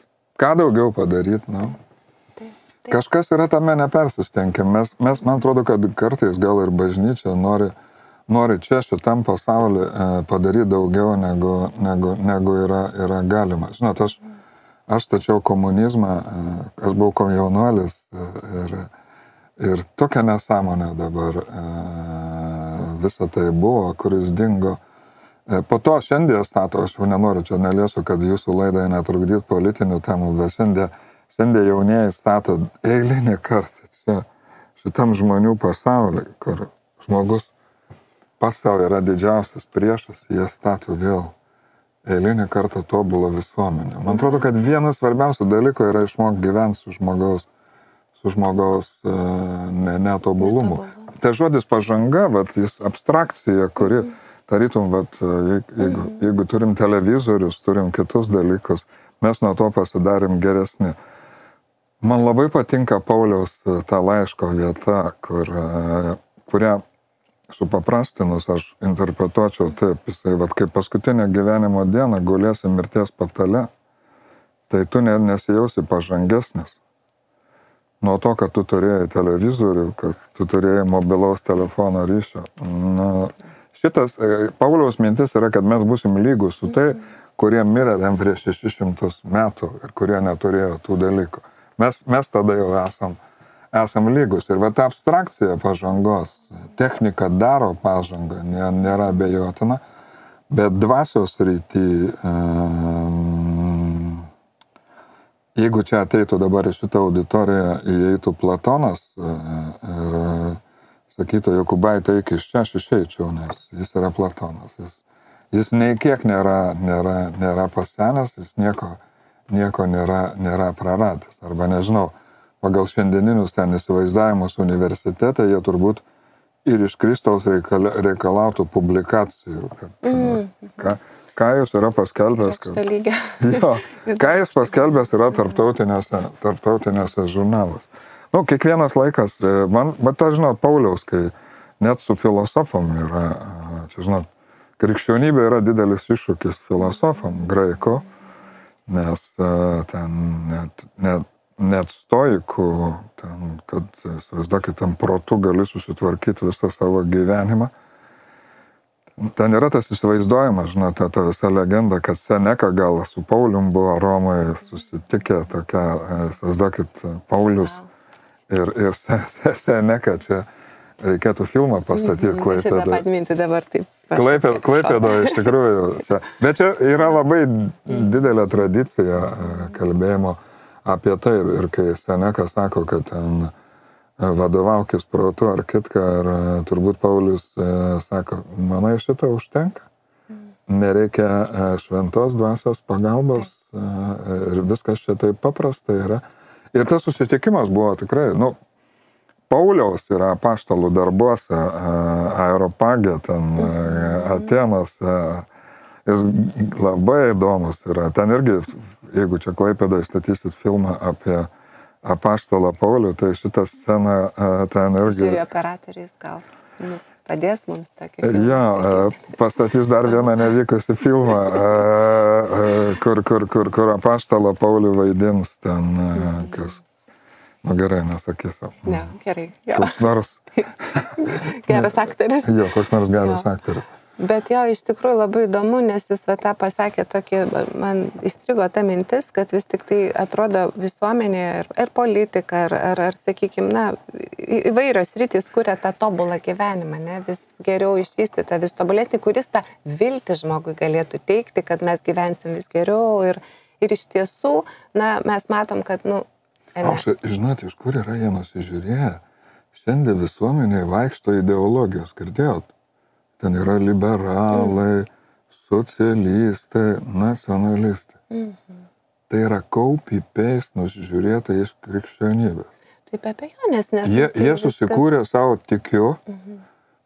S3: Kažkas yra tame nepersistenkim. Mes, man atrodo, kad kartais gal ir bažnyčia nori čia šitam pasaulyje padaryti daugiau negu yra galima. Žinot, aš stačiau komunizmą, aš buvau komjaunuolis ir tokia nesąmonė dabar visą tai buvo, kuris dingo. Po to šiandien stato, aš jau nenoriu, čia neliesiu, kad jūsų laidai netrukdyt politinių temų, bet šiandien jaunieji stato eilinį kartą čia šitam žmonių pasauliui, kur žmogus pats savo yra didžiausias priešas, jie stato vėl eilinį kartą tobulą visuomenę. Man atrodo, kad vienas svarbiausių dalykų yra išmokti gyventi su žmogaus netobulumu. Tai žodis pažanga, jis abstrakcija, kuri tarytum, jeigu turim televizorius, turim kitus dalykus, mes nuo to pasidarim geresni. Man labai patinka Pauliaus ta laiško vieta, kurią supaprastinus aš interpretuočiau taip, jisai, kaip paskutinę gyvenimo dieną gulėsi mirties patale, tai tu nesijausi pažangesnis. Nuo to, kad tu turėjai televizorių, kad tu turėjai mobilaus telefono ryšio. Šitas Pauliaus mintis yra, kad mes būsim lygus su tai, kurie mirė ten prieš 600 metų ir kurie neturėjo tų dalykų. Mes tada jau esam lygus. Ir ta abstrakcija pažangos, technika daro pažangą, nėra abejotina, bet dvasios rytį, jeigu čia ateitų dabar į šitą auditoriją, įeitų Platonas ir sakytų, Jokūbai, eik iš čia, aš išeičiau, nes jis yra Platonas. Jis nei kiek nėra pasenęs, jis nieko nėra praradęs. Arba nežinau, pagal šiandieninius ten įsivaizdavimus universitete, jie turbūt ir iš Kristaus reikalautų publikacijų. Ką jis yra paskelbęs? Ką jis paskelbęs yra tarptautinėse žurnaluose. Kiekvienas laikas, bet aš žinot, Pauliaus, kai net su filosofom yra, čia žinot, krikščionybė yra didelis iššūkis filosofam, graikų, nes ten net stoikų, kad, įsivaizduokit, tam protu gali susitvarkyti visą savo gyvenimą. Ten yra tas įsivaizduojimas, žinote, ta visa legenda, kad Seneka gal su Paulium buvo Romoje susitikę, tokia, įsivaizduokit, Paulius. Ir Seneka, čia reikėtų filmą pastatyti Klaipėdoje.
S2: Šitą pat mintį dabar taip.
S3: Klaipėdoje iš tikrųjų. Bet čia yra labai didelė tradicija kalbėjimo apie tai. Ir kai Seneka sako, kad ten vadovaukis protu ar kitką, ir turbūt Paulius sako, manai šitą užtenka. Nereikia šventos dvasios pagalbos ir viskas čia taip paprasta yra. Ir tas susitikimas buvo tikrai, Pauliaus yra apaštalų darbuose, Aeropagė, ten Atenose, jis labai įdomus yra. Ten irgi, jeigu čia Klaipėdoje statysit filmą apie apaštalą Paulių, tai šitą sceną ten irgi...
S2: Žiūrėjau, operatoriais gal padės mums tokį filmą.
S3: Jo, pastatys dar vieną nevykusį filmą, kur apaštalą Paulių vaidins ten, kas... Gerai, nesakysiu.
S2: Ne, gerai. Jo.
S3: Koks nors...
S2: Geras aktorius.
S3: Jo, koks nors geras aktorius.
S2: Bet jo, iš tikrųjų labai įdomu, nes jūs tą pasakė tokį, man įstrigo ta mintis, kad vis tik tai atrodo visuomenė ir politika, ar sakykime, įvairios rytis kuria tą tobulą gyvenimą, ne? Vis geriau išvystytą, vis tobulesnį, kuris tą viltį žmogui galėtų teikti, kad mes gyvensim vis geriau ir iš tiesų, mes matom, kad,
S3: žinote, iš kur yra jie nusižiūrėję? Šiandien visuomenėje vaikšto ideologijos, girdėjot? Ten yra liberalai, socialistai, nacionalistai. Tai yra copy-paste nusižiūrėta iš krikščionybės.
S2: Taip apie jo, nes
S3: Jie susikūrė savo tikiu,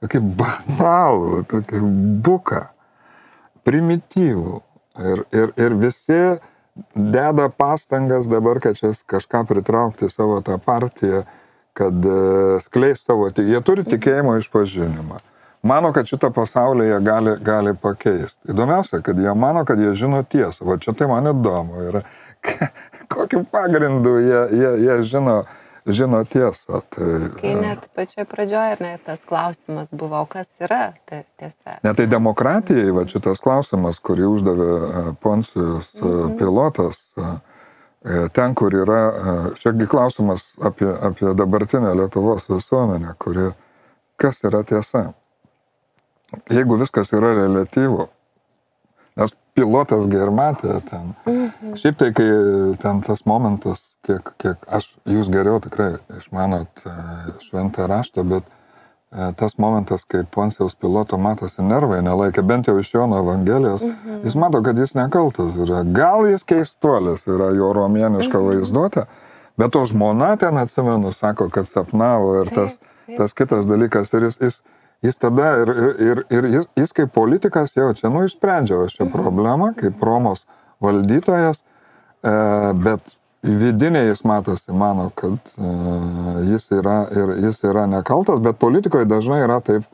S3: tokį banalų, tokį buką, primityvų. Ir visi deda pastangas dabar, kad čia kažką pritraukti savo tą partiją, kad skleis savo tikėjimą. Jie turi tikėjimo išpažinimą. Mano, kad šitą pasaulį jie gali pakeisti. Įdomiausia, kad jie mano, kad jie žino tiesą. Va čia tai man įdomu yra. Kokiu pagrindu jie žino tiesą.
S2: Kai net pačioje pradžioje ir net tas klausimas buvo, kas yra ta tiesa.
S3: Net tai demokratijai, va šitas klausimas, kurį uždavė Poncijus Pilotas, ten, kur yra, šiagi klausimas apie dabartinę Lietuvos visuomenę, kas yra tiesa. Jeigu viskas yra reliatyvu, nes Pilotas ir matė ten. Šiaip tai, kai ten tas momentas, kiek jūs geriau tikrai išmanot šventą raštą, bet tas momentas, kai Poncijaus Piloto matosi nervai nelaikė, bent jau iš Jono Evangelijos, jis mato, kad jis nekaltas yra. Gal jis keistuolis yra jo romieniška vaizduotė, bet to žmona ten, atsimenu, sako, kad sapnavo ir tas kitas dalykas. Ir jis tada, jis kaip politikas jau čia, išsprendžia šią problemą, kaip Romos valdytojas, bet vidiniai jis mano, kad jis yra nekaltas, bet politikoje dažnai yra taip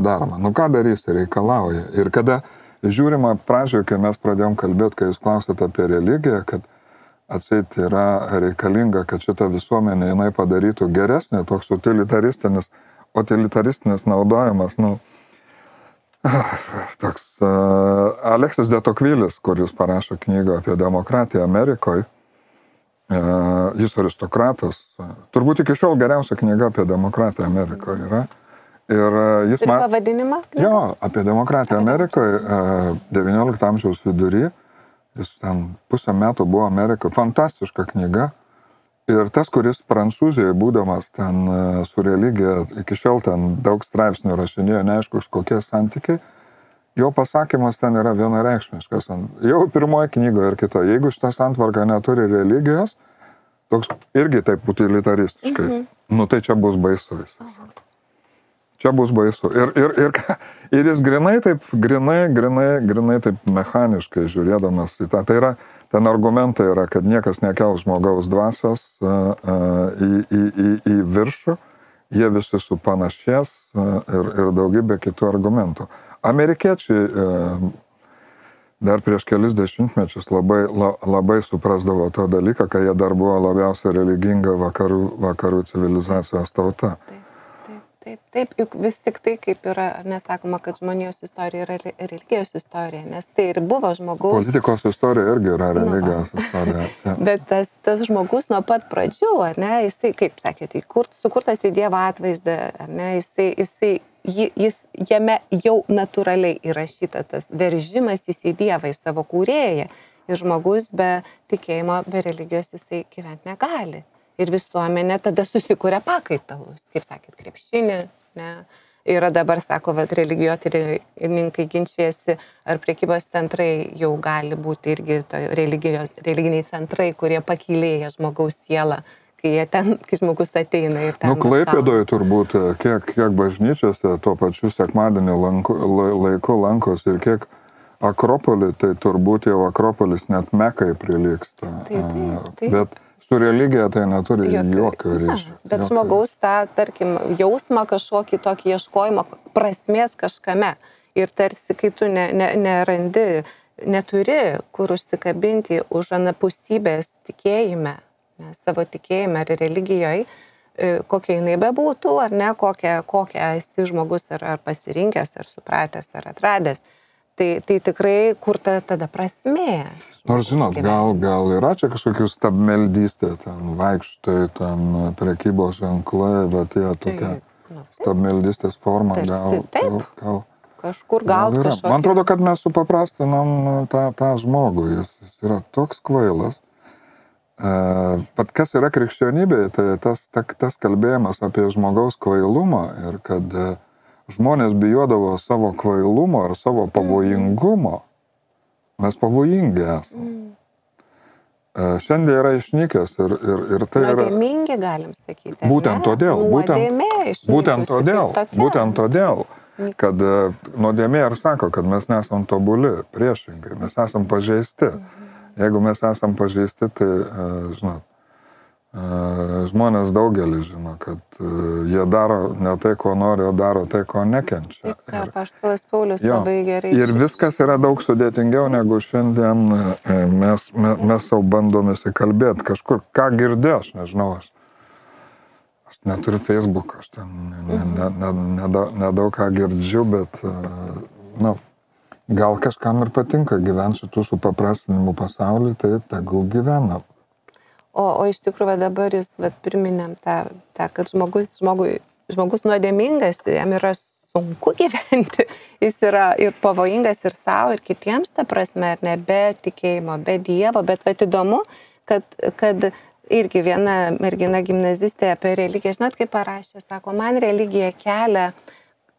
S3: daroma. Ką darys, reikalauja. Ir kada žiūrima pradžioje, kai mes pradėjom kalbėti, kai jūs klausėte apie religiją, kad atseit yra reikalinga, kad šitą visuomenę jinai padarytų geresnė, toks utilitaristinis naudojimas, toks Aleksis de Tocquevillis, kuris parašo knygą apie demokratiją Amerikoje, jis aristokratas, turbūt iki šiol geriausia knyga apie demokratiją Amerikoje yra. Ir jis
S2: pavadinimą?
S3: Jo, apie demokratiją Amerikoje, 19 amžiaus vidury, jis ten pusę metų buvo Amerikoje, fantastiška knyga. Ir tas, kuris Prancūzijoje, būdamas ten su religija, iki šiol ten daug straipsnių rašinėjo, neaišku, kokie santykiai, jo pasakymas ten yra vienareikšmiškas. Jau pirmoje knygoje ir kitoje. Jeigu šitą santvarką neturi religijos, toks irgi taip utilitaristiškai, tai čia bus baisu. Čia bus baisu. Ir jis grinai taip mechaniškai žiūrėdamas į tą. Tai yra, ten argumentai yra, kad niekas nekels žmogaus dvasios į viršų, jie visi supanašės ir daugybė kitų argumentų. Amerikiečiai dar prieš kelis dešimtmečius labai suprasdavo tą dalyką, kai jie dar buvo labiausiai religinga vakarų civilizacijos tauta.
S2: Taip, juk vis tik tai, kaip yra, nesakoma, kad žmonijos istorija yra religijos istorija, nes tai ir buvo žmogaus...
S3: Politikos istorija irgi yra religijos istorija.
S2: Bet tas žmogus nuo pat pradžių, ar ne, jisai, kaip sakėte, sukurtas į Dievo atvaizdą, ar ne, jame jau natūraliai įrašyta tas veržimas į Dievą, į savo kūrėją. Ir žmogus be tikėjimo, be religijos jisai gyventi negali. Ir visuomenė tada susikuria pakaitalus, kaip sakėt, krepšinį, ne, Yra dabar, sako, religijotyrininkai ginčiasi, ar prekybos centrai jau gali būti irgi religiniai centrai, kurie pakylėja žmogaus sielą, kai žmogus ateina ir ten.
S3: Klaipėdoje turbūt, kiek bažnyčiose tuo pačiu sekmadienį laiku lankosi ir kiek Akropolį, tai turbūt jau Akropolis net Mekai prilygsta.
S2: Tai.
S3: Bet su religija tai neturi jokio ryšio.
S2: Bet žmogaus tą, tarkim, jausmą kažkokį tokį ieškojimą prasmės kažkame. Ir tarsi, kai tu nerandi, neturi kur užsikabinti už anapusybės tikėjime, savo tikėjime ar religijoje, kokia jinai bebūtų, ar ne, kokia esi žmogus ar pasirinkęs, ar supratęs, ar atradęs. Tai tikrai kur tada prasmė?
S3: Nors žinot, gal yra čia kažkokių stabmeldystė, ten vaikštai, ten prekybos ženklai, bet jie tokia stabmeldystės forma, gal
S2: kažkur gal kažkokia.
S3: Man atrodo, kad mes supaprastinam tą žmogų, jis yra toks kvailas. Pat kas yra krikščionybė, tai tas kalbėjimas apie žmogaus kvailumą ir kad žmonės bijodavo savo kvailumo ar savo pavojingumo. Mes pavojingi esame. Šiandien yra išnykęs ir tai yra...
S2: Nuodėmingi, galim sakyti.
S3: Būtent todėl, kad nuodėmė ir sako, kad mes nesam tobuli, priešingai, mes esam pažeisti. Jeigu mes esam pažeisti, tai, žinot, žmonės daugelis žino, kad jie daro ne tai, ko nori, o daro tai, ko nekenčia.
S2: Taip, ką apaštalas Paulius labai gerai.
S3: Ir viskas yra daug sudėtingiau, negu šiandien mes savo bandom įsikalbėti kažkur. Ką girdė, aš nežinau, aš neturiu Facebook, aš ten nedaug ką girdžiu, bet gal kažkam ir patinka gyventi šitų supaprastinimų pasaulį, tai tegul gyvena.
S2: O iš tikrųjų dabar jūs priminėm kad žmogus nuodėmingas, jam yra sunku gyventi, jis yra ir pavojingas ir savo, ir kitiems, ta prasme, ar ne, be tikėjimo, be Dievo, bet įdomu, kad irgi viena mergina gimnazistė apie religiją, žinot, kaip parašė, sako, man religija kelia,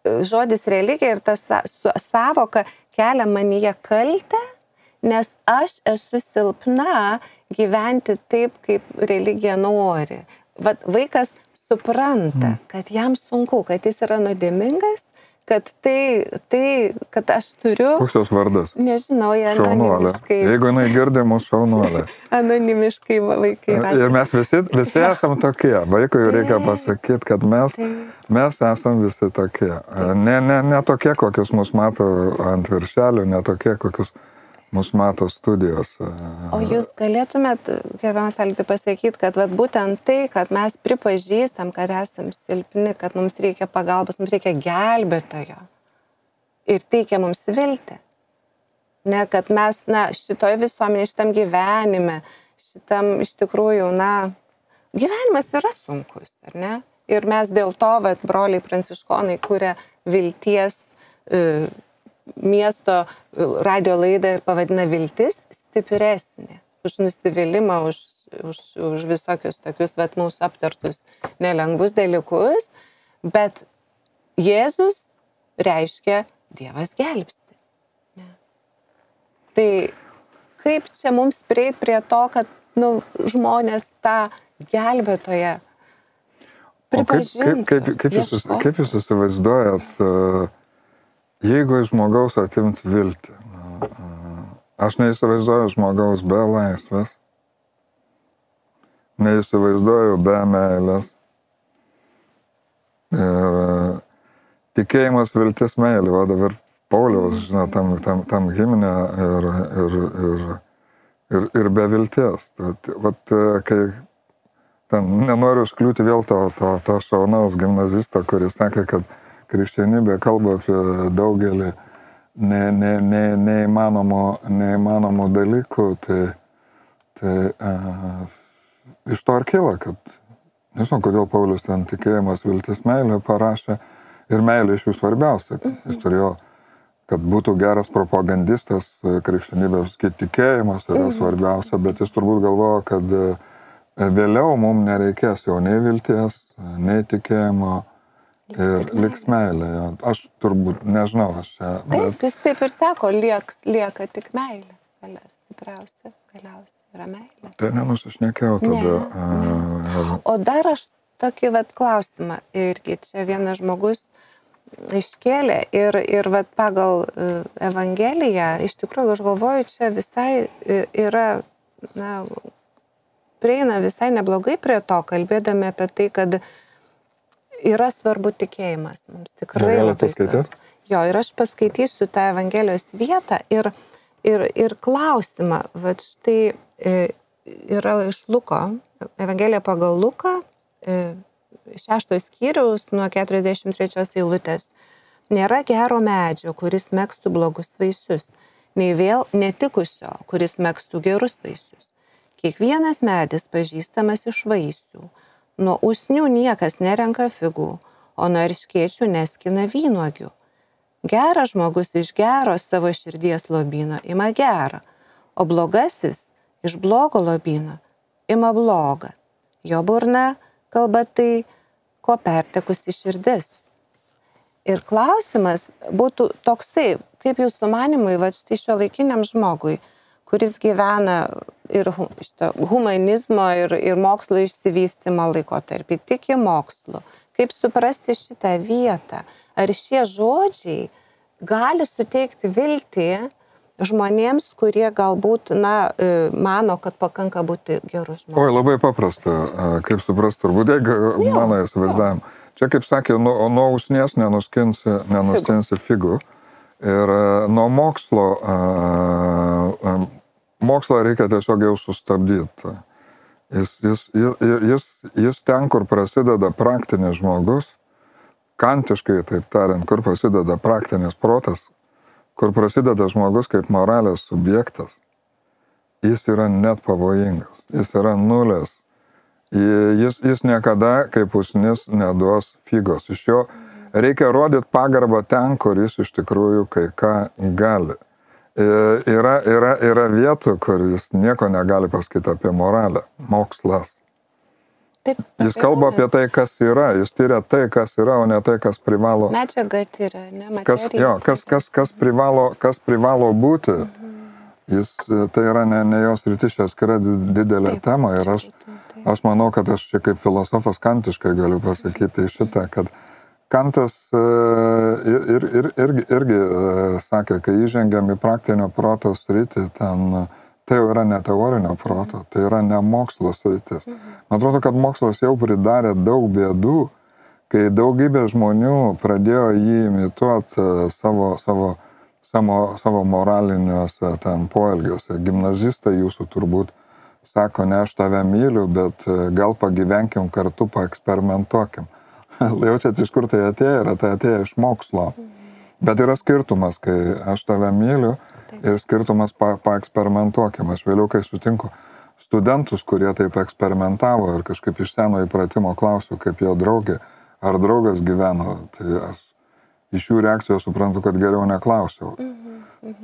S2: žodis religija ir ta savoka kelia manyje kaltę, nes aš esu silpna gyventi taip, kaip religija nori. Vaikas supranta, kad jam sunku, kad jis yra nuodėmingas, kad kad aš turiu...
S3: Koks jos vardas?
S2: Nežinau, jie anonimiškai...
S3: Jeigu jinai girdė mūsų šaunuolė.
S2: Anonimiškai vaikai rašė.
S3: Ir mes visi esam tokie. Vaikui reikia pasakyti, kad mes esam visi tokie. Ne tokie, kokius mus mato ant viršelių, ne tokie, kokius mus mato studijos.
S2: O jūs galėtumėt, gerbiamas Alti, pasakyti, kad būtent tai, kad mes pripažįstam, kad esam silpni, kad mums reikia pagalbos, mums reikia gelbėtojo ir teikia mums viltį. Ne, kad mes, šitoje visuomenėje, šitam gyvenime, šitam iš tikrųjų, gyvenimas yra sunkus, ar ne? Ir mes dėl to, broliai pranciškonai, kuria vilties miesto radio laidą ir pavadina Viltis stipresnė už nusivylimą, už visokius tokius mūsų aptartus nelengvus dalykus, bet Jėzus reiškia Dievas gelbsti. Ne. Tai kaip čia mums prieit prie to, kad žmonės tą gelbėtoją pripažintų?
S3: Kaip jūs įsivaizduojat, jeigu iš žmogaus atimt viltį, aš neįsivaizduoju žmogaus be laisvės, neįsivaizduoju be meilės. Ir tikėjimas, viltis, meilė, va dabar Pauliaus, žinot, tam himne ir be vilties. Kai nenoriu užkliūti vėl to šaunaus gimnazisto, kuris sakė, kad krikščionybė kalba apie daugelį neįmanomų dalykų, tai iš to ir kyla, kad nežinau, kodėl Paulius ten tikėjimas, viltis, meilė parašė ir meilė iš jų svarbiausia. Jis turėjo, kad būtų geras propagandistas, krikščionybės tikėjimas yra svarbiausia, bet jis turbūt galvojo, kad vėliau mums nereikės jau nei vilties, nei tikėjimo, Ir liks meilė. Aš turbūt nežinau, aš čia...
S2: Taip, jis taip ir sako, lieka tik meilė. Stipriausia, galiausiai yra meilė.
S3: Tai nenusišnekėjau tada.
S2: Ne. O dar aš tokį klausimą, irgi čia vienas žmogus iškėlė ir pagal Evangeliją, iš tikrųjų, aš galvoju, čia visai yra, prieina visai neblogai prie to, kalbėdami apie tai, kad yra svarbu tikėjimas. Mums tikrai labai svarbu. Jo, ir aš paskaitysiu tą Evangelijos vietą ir klausimą. Vat štai yra iš Luko, Evangelija pagal Luką, 6 skyriaus nuo 43 eilutės. Nėra gero medžio, kuris megztų blogus vaisius, nei vėl netikusio, kuris megztų gerus vaisius. Kiekvienas medis pažįstamas iš vaisių. Nuo usnių niekas nerenka figų, o nuo erškėčių neskina vynuogių. Geras žmogus iš gero savo širdies lobyno ima gerą, o blogasis iš blogo lobyno ima blogą. Jo burna kalba tai, ko pertekusi širdis. Ir klausimas būtų toksai, kaip jūsų manimui, štai šiuolaikiniam žmogui, kuris gyvena ir humanizmo ir mokslo išsivystymo laikotarpį, tiki mokslu. Kaip suprasti šitą vietą? Ar šie žodžiai gali suteikti viltį žmonėms, kurie galbūt, mano, kad pakanka būti gerų žmonių?
S3: Oi, labai paprasta. Kaip suprasti, turbūt, jeigu mano įsivaizdavimu. Čia, kaip sakė, nuo usnies nenuskinsi figų. Ir nuo mokslo reikia tiesiog jau sustabdyti. Jis ten, kur prasideda praktinis žmogus, kantiškai, taip tariant, kur prasideda praktinis protas, kur prasideda žmogus kaip moralės subjektas, jis yra net pavojingas, jis yra nulis. Jis niekada kaip usnis neduos figos. Iš jo reikia rodyti pagarbą ten, kur jis iš tikrųjų kai ką gali. Yra vietų, kur jis nieko negali pasakyti apie moralę, mokslas.
S2: Taip,
S3: jis kalba apie tai, kas yra, jis tyria tai, kas yra, o ne tai, kas privalo.
S2: Medžiaga tyria, ne materija.
S3: Kas privalo būti, tai yra ne jos rytis, čia atskira didelė tema. Ir aš manau, kad aš čia kaip filosofas kantiškai galiu pasakyti šitą, kad Kantas irgi sakė, kai įžengiam į praktinio proto sritį, tai jau yra ne teorinio proto, tai yra ne mokslo sritis. Man atrodo, kad mokslas jau pridarė daug bėdų, kai daugybė žmonių pradėjo jį imituoti savo moraliniuose poelgiuose. Gimnazistai jūsų turbūt sako, ne aš tave myliu, bet gal pagyvenkim kartu, paeksperimentuokim. Jaučiat, iš kur tai atėjo, tai atėjo iš mokslo. Bet yra skirtumas, kai aš tave myliu ir skirtumas paeksperimentuokim. Aš vėliau, kai sutinku studentus, kurie taip eksperimentavo ir kažkaip iš seno įpratimo klausiu, kaip jo draugė ar draugas gyveno, tai aš iš jų reakcijos suprantu, kad geriau neklausiau.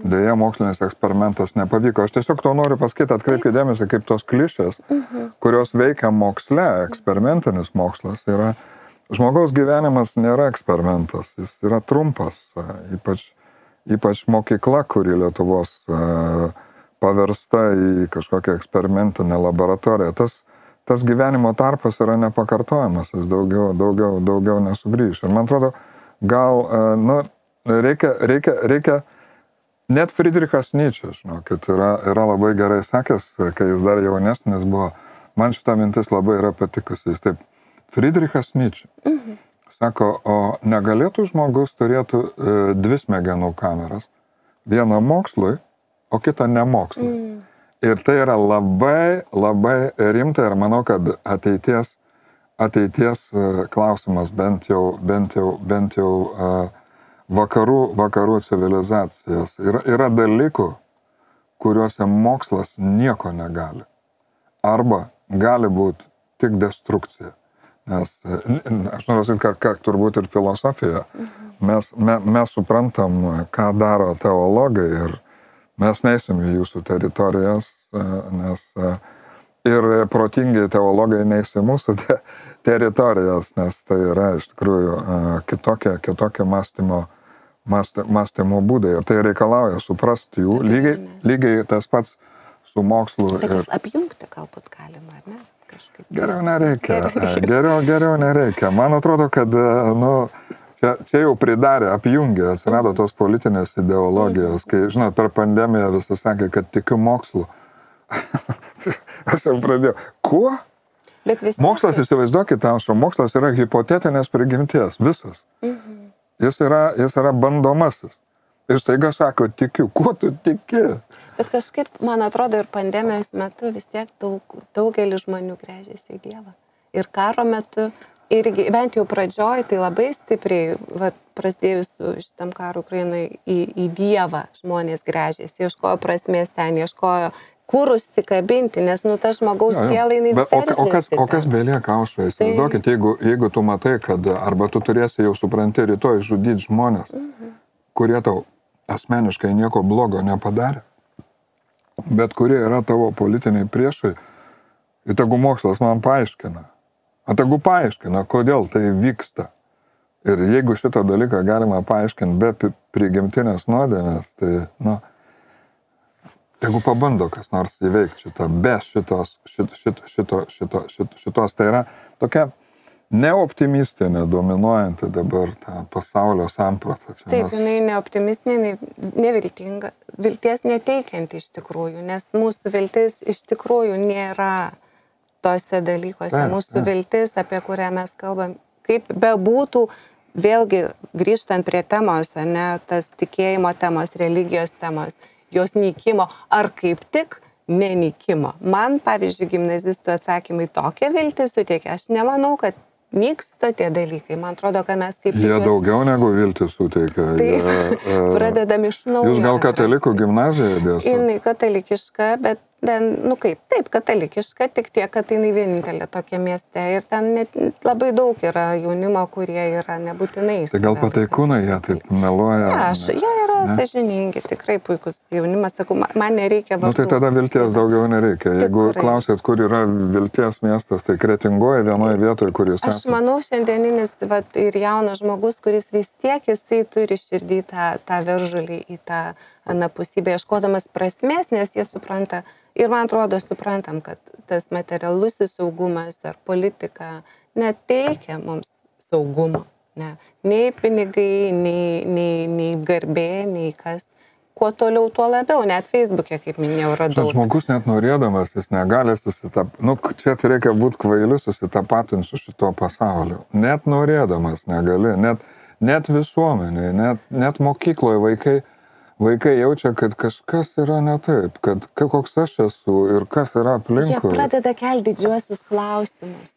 S3: Deja, mokslinis eksperimentas nepavyko. Aš tiesiog to noriu pasakyti, atkreipkite dėmesį, kaip tos klišės, kurios veikia moksle, eksperimentinis mokslas yra. Žmogaus gyvenimas nėra eksperimentas, jis yra trumpas, ypač mokykla, kuri Lietuvos paversta į kažkokią eksperimentinę laboratoriją. Tas gyvenimo tarpas yra nepakartojamas, jis daugiau nesugrįš. Ir man atrodo, gal reikia, net Friedrichas Nietzsche, žinokit, yra labai gerai sakęs, kai jis dar jaunesnis buvo, man šita mintis labai yra patikusi, jis taip, Friedrichas Nietzsche sako, o negalėtų žmogus turėtų dvi smegenų kameras. Vieną mokslui, o kitą nemokslui. Ir tai yra labai, labai rimta ir manau, kad ateities klausimas bent jau vakarų civilizacijos. Yra dalykų, kuriuose mokslas nieko negali. Arba gali būti tik destrukcija. Nes, aš noriu sakyti, kad turbūt ir filosofija, mes suprantam, ką daro teologai ir mes neisim į jūsų teritorijas, nes ir protingi teologai neis į mūsų teritorijas, nes tai yra iš tikrųjų kitokie mąstymo būdai ir tai reikalauja suprasti jų, lygiai tas pats su mokslu.
S2: Bet jūs apjungti galbūt galima, ar ne? Kažkaip.
S3: Geriau nereikia, geriau nereikia. Man atrodo, kad čia jau pridarė, apjungė, atsirado tos politinės ideologijos, kai, žinot, per pandemiją visi sakė, kad tikiu mokslu. Aš jau pradėjau. Kuo? Mokslas, įsivaizduokite, mokslas yra hipotetinės prigimties, visas. Jis yra bandomasis. Ir staiga sako, tikiu. Kuo tu tiki?
S2: Bet kažkaip, man atrodo, ir pandemijos metu vis tiek daugelis žmonių gręžėsi į Dievą. Ir karo metu, irgi, bent jau pradžioj, tai labai stipriai, prasidėjus šitam karo Ukrainoje, į Dievą žmonės gręžėsi, ieškojo prasmės ten, ieškojo kur užsikabinti, nes tas žmogaus siela, jinai veržiasi.
S3: O kas belieka, Aušra, įsivaizduokit, jeigu tu matai, kad arba tu turėsi jau supranti rytoj žudyti žmonės, kurie tau asmeniškai nieko blogo nepadarė, bet kurie yra tavo politiniai priešai, ir tegu mokslas man paaiškina. Tegu paaiškina, kodėl tai vyksta. Ir jeigu šitą dalyką galima paaiškinti be prigimtinės nuodėmės, tai, tegu pabando kas nors įveikti šitą, be šitos, tai yra tokia neoptimistinė, dominuojanti dabar tą pasaulio sampratą.
S2: Taip, jinai neoptimistinė, neviltinga, vilties neteikianti iš tikrųjų, nes mūsų viltis iš tikrųjų nėra tose dalykuose. Mūsų viltis, apie kurią mes kalbam, kaip bebūtų, vėlgi grįžtant prie temos, tas tikėjimo temos, religijos temos, jos nykimo, ar kaip tik nenykimo. Man, pavyzdžiui, gimnazistų atsakymai tokia viltis suteikia. Aš nemanau, kad nyksta tie dalykai. Man atrodo, kad mes kaip...
S3: Jie daugiau negu viltis suteikia.
S2: Taip, pradedam iš naujo.
S3: Jūs gal katalikų gimnazijoje dėsite?
S2: Jinai katalikiška, bet taip, katalikiška, tik tiek, kad jinai vienintelė tokia mieste ir ten labai daug yra jaunimo, kurie yra nebūtinai.
S3: Tai gal pataikūnai jie taip meluoja?
S2: Jie yra sąžiningi, tikrai puikus jaunimas, sakau, man nereikia vardų.
S3: Tai tada vilties daugiau nereikia. Jeigu klausėt, kur yra vilties miestas, tai Kretingoje vienoje vietoje, kuris...
S2: Aš manau, šiandieninis ir jaunas žmogus, kuris vis tiek jisai turi širdį tą veržulį į tą anapusybę, ieškodamas prasmės, nes jie supranta. Ir man atrodo, suprantam, kad tas materialusis saugumas ar politika neteikia mums saugumo. Ne. Nei pinigai, nei garbė, nei kas. Kuo toliau, tuo labiau. Net Facebook'e, kaip minėjau, radau.
S3: Žmogus net norėdamas, jis negali čia reikia būti kvailiu susitapatinti su šito pasauliu. Net norėdamas negali. Net visuomenė, net mokykloje vaikai jaučia, kad kažkas yra ne taip, kad koks aš esu ir kas yra aplinkui.
S2: Jie pradeda kelti didžiuosius klausimus.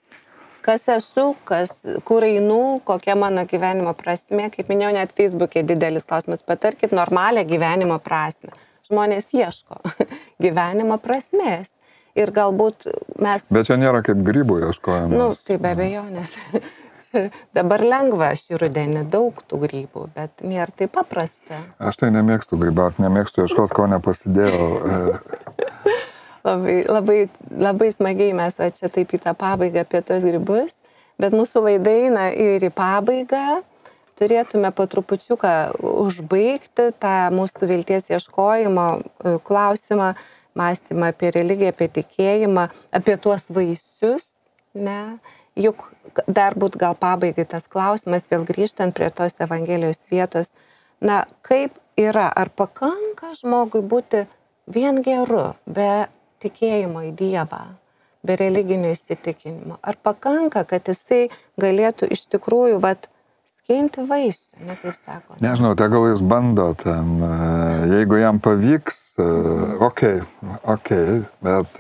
S2: Kas esu, kur einu, kokia mano gyvenimo prasmė. Kaip minėjau, net Facebook'e didelis klausimas. Patarkit normalią gyvenimo prasmę. Žmonės ieško gyvenimo prasmės. Ir galbūt mes...
S3: Bet čia nėra kaip grybų ieškojimas.
S2: Tai be abejonės. Dabar lengva šį rudenį, daug tų grybų, bet nėra taip paprasta.
S3: Aš tai nemėgstu grybauti, nemėgstu ieškoti, ko nepasidėjau.
S2: Labai smagiai mes čia taip į tą pabaigą apie tos grybus, bet mūsų laida eina ir į pabaigą. Turėtume po trupučiuką užbaigti tą mūsų vilties ieškojimo klausimą, mąstymą apie religiją, apie tikėjimą, apie tuos vaisius, ne? Juk dar būt gal pabaigai tas klausimas, vėl grįžtant prie tos Evangelijos vietos, kaip yra, ar pakanka žmogui būti vien geru, be tikėjimo į Dievą, be religinio įsitikinimo, ar pakanka, kad jisai galėtų iš tikrųjų, skinti vaisių, ne kaip sako.
S3: Nežinau, gal jis bando ten, jeigu jam pavyks, okei, bet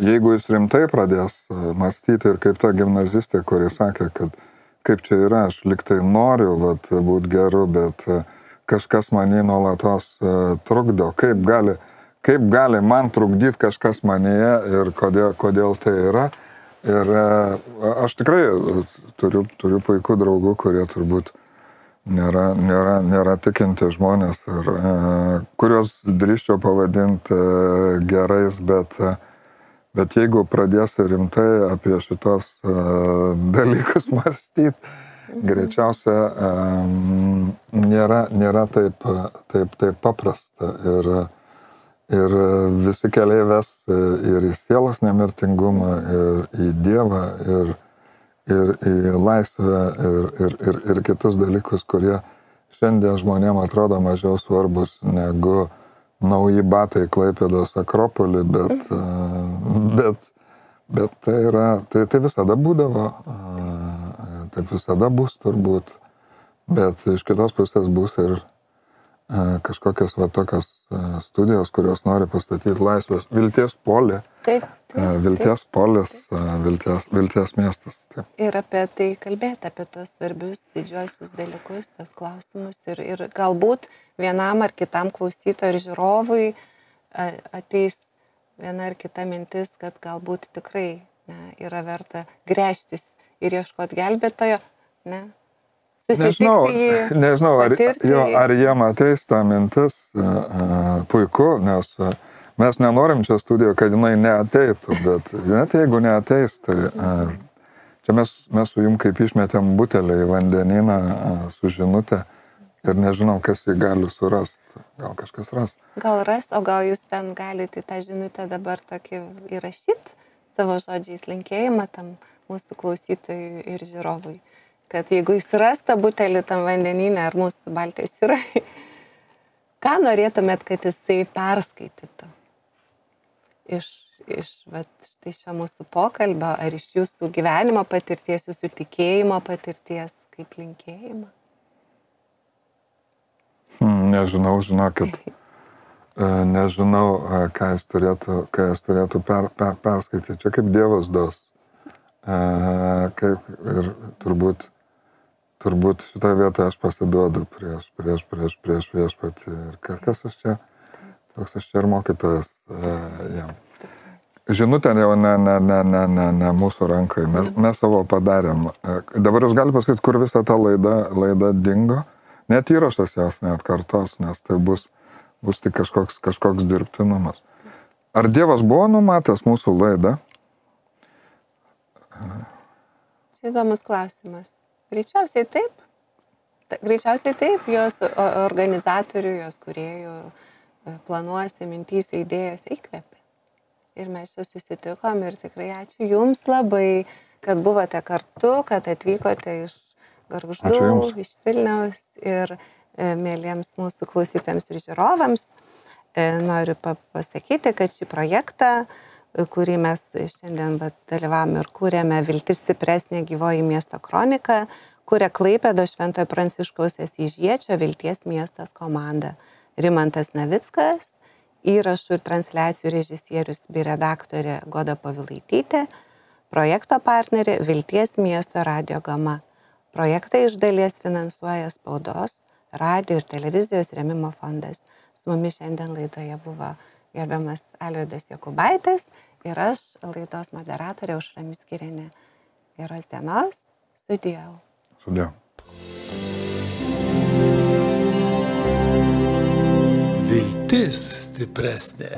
S3: jeigu jis rimtai pradės mąstyti ir kaip ta gimnazistė, kuri sakė, kad kaip čia yra, aš liktai noriu būti geru, bet kažkas mane nuolatos trukdo, kaip gali man trukdyti kažkas manyje ir kodėl tai yra. Ir aš tikrai turiu puikų draugų, kurie turbūt nėra tikinti žmonės, kuriuos drįsčiau pavadinti gerais, Bet jeigu pradėsi rimtai apie šitos dalykus mąstyti, greičiausia nėra taip paprasta. Ir visi keliai ves ir į sielos nemirtingumą, ir į Dievą, ir į laisvę, ir kitus dalykus, kurie šiandien žmonėms atrodo mažiau svarbus negu nauji batai Klaipėdos Akropolį, bet tai visada būdavo, taip visada bus turbūt, bet iš kitos pusės bus ir kažkokios va tokios studijos, kurios nori pastatyti laisvės, vilties polį, vilties polis, vilties miestas. Taip.
S2: Ir apie tai kalbėti, apie tuos svarbius didžiuosius dalykus, tos klausimus ir galbūt vienam ar kitam klausytojui ir žiūrovui ateis viena ar kita mintis, kad galbūt tikrai yra verta gręžtis ir ieškoti gelbėtojo, susitikti jį.
S3: Nežinau, ar jiem ateis ta mintis, puiku, nes mes nenorim čia studijoje, kad jinai neateitų, bet net jeigu neateis, tai čia mes su jum kaip išmetėm butelį į vandenyną su žinutė ir nežinau, kas jį gali surasti. Gal kažkas ras.
S2: Gal ras, o gal jūs ten galite tą žinutę dabar tokį įrašyti savo žodžiais linkėjimą tam mūsų klausytojui ir žiūrovui. Kad jeigu jis ras tą butelį tam vandenyne ar mūsų Baltijos jūrai, ką norėtumėt, kad jisai perskaitytų iš štai šio mūsų pokalbio, ar iš jūsų gyvenimo patirties, jūsų tikėjimo patirties, kaip linkėjimą?
S3: Nežinau, žinokit, nežinau, ką jis turėtų perskaityti. Čia kaip Dievas duos. Ir turbūt šitoje vietoje aš pasiduodu prieš viešpatį. Ir kas aš čia? Toks aš čia ir mokytojas jam. Žinutė jau ne mūsų rankai. Mes savo padarėm. Dabar jūs galite pasakyti, kur visa ta laida dingo. Net įrašas jos neatkartos, nes tai bus tik kažkoks dirbtinumas. Ar Dievas buvo numatęs mūsų laidą?
S2: Čia įdomus klausimas. Greičiausiai taip. Greičiausiai taip, jos organizatorių, jos kūrėjų planuose, mintyse, idėjose įkvėpė. Ir mes čia susitikom ir tikrai ačiū Jums labai, kad buvote kartu, kad atvykote iš Gargždų, iš Vilniaus ir mėlyms mūsų klausytėms ir žiūrovams. Noriu pasakyti, kad šį projektą, kurį mes šiandien dalyvavom ir kūrėme Viltis stipresnė gyvoji miesto kronika, kuria Klaipėdos Šventojo Pranciškaus Asyžiečio Vilties miestas komanda. Rimantas Navickas, įrašų ir transliacijų režisierius bei redaktorė Goda Povilaitytė, projekto partnerė Vilties miesto Radio Gama. Projektą iš dalies finansuoja Spaudos, radio ir televizijos rėmimo fondas. Su mumis šiandien laidoje buvo gerbiamas Alvydas Jokubaitis ir aš, laidos moderatorė Aušra Miskirienė. Geros dienos, sudiev.
S3: Sudiev.
S1: Viltis stipresnė.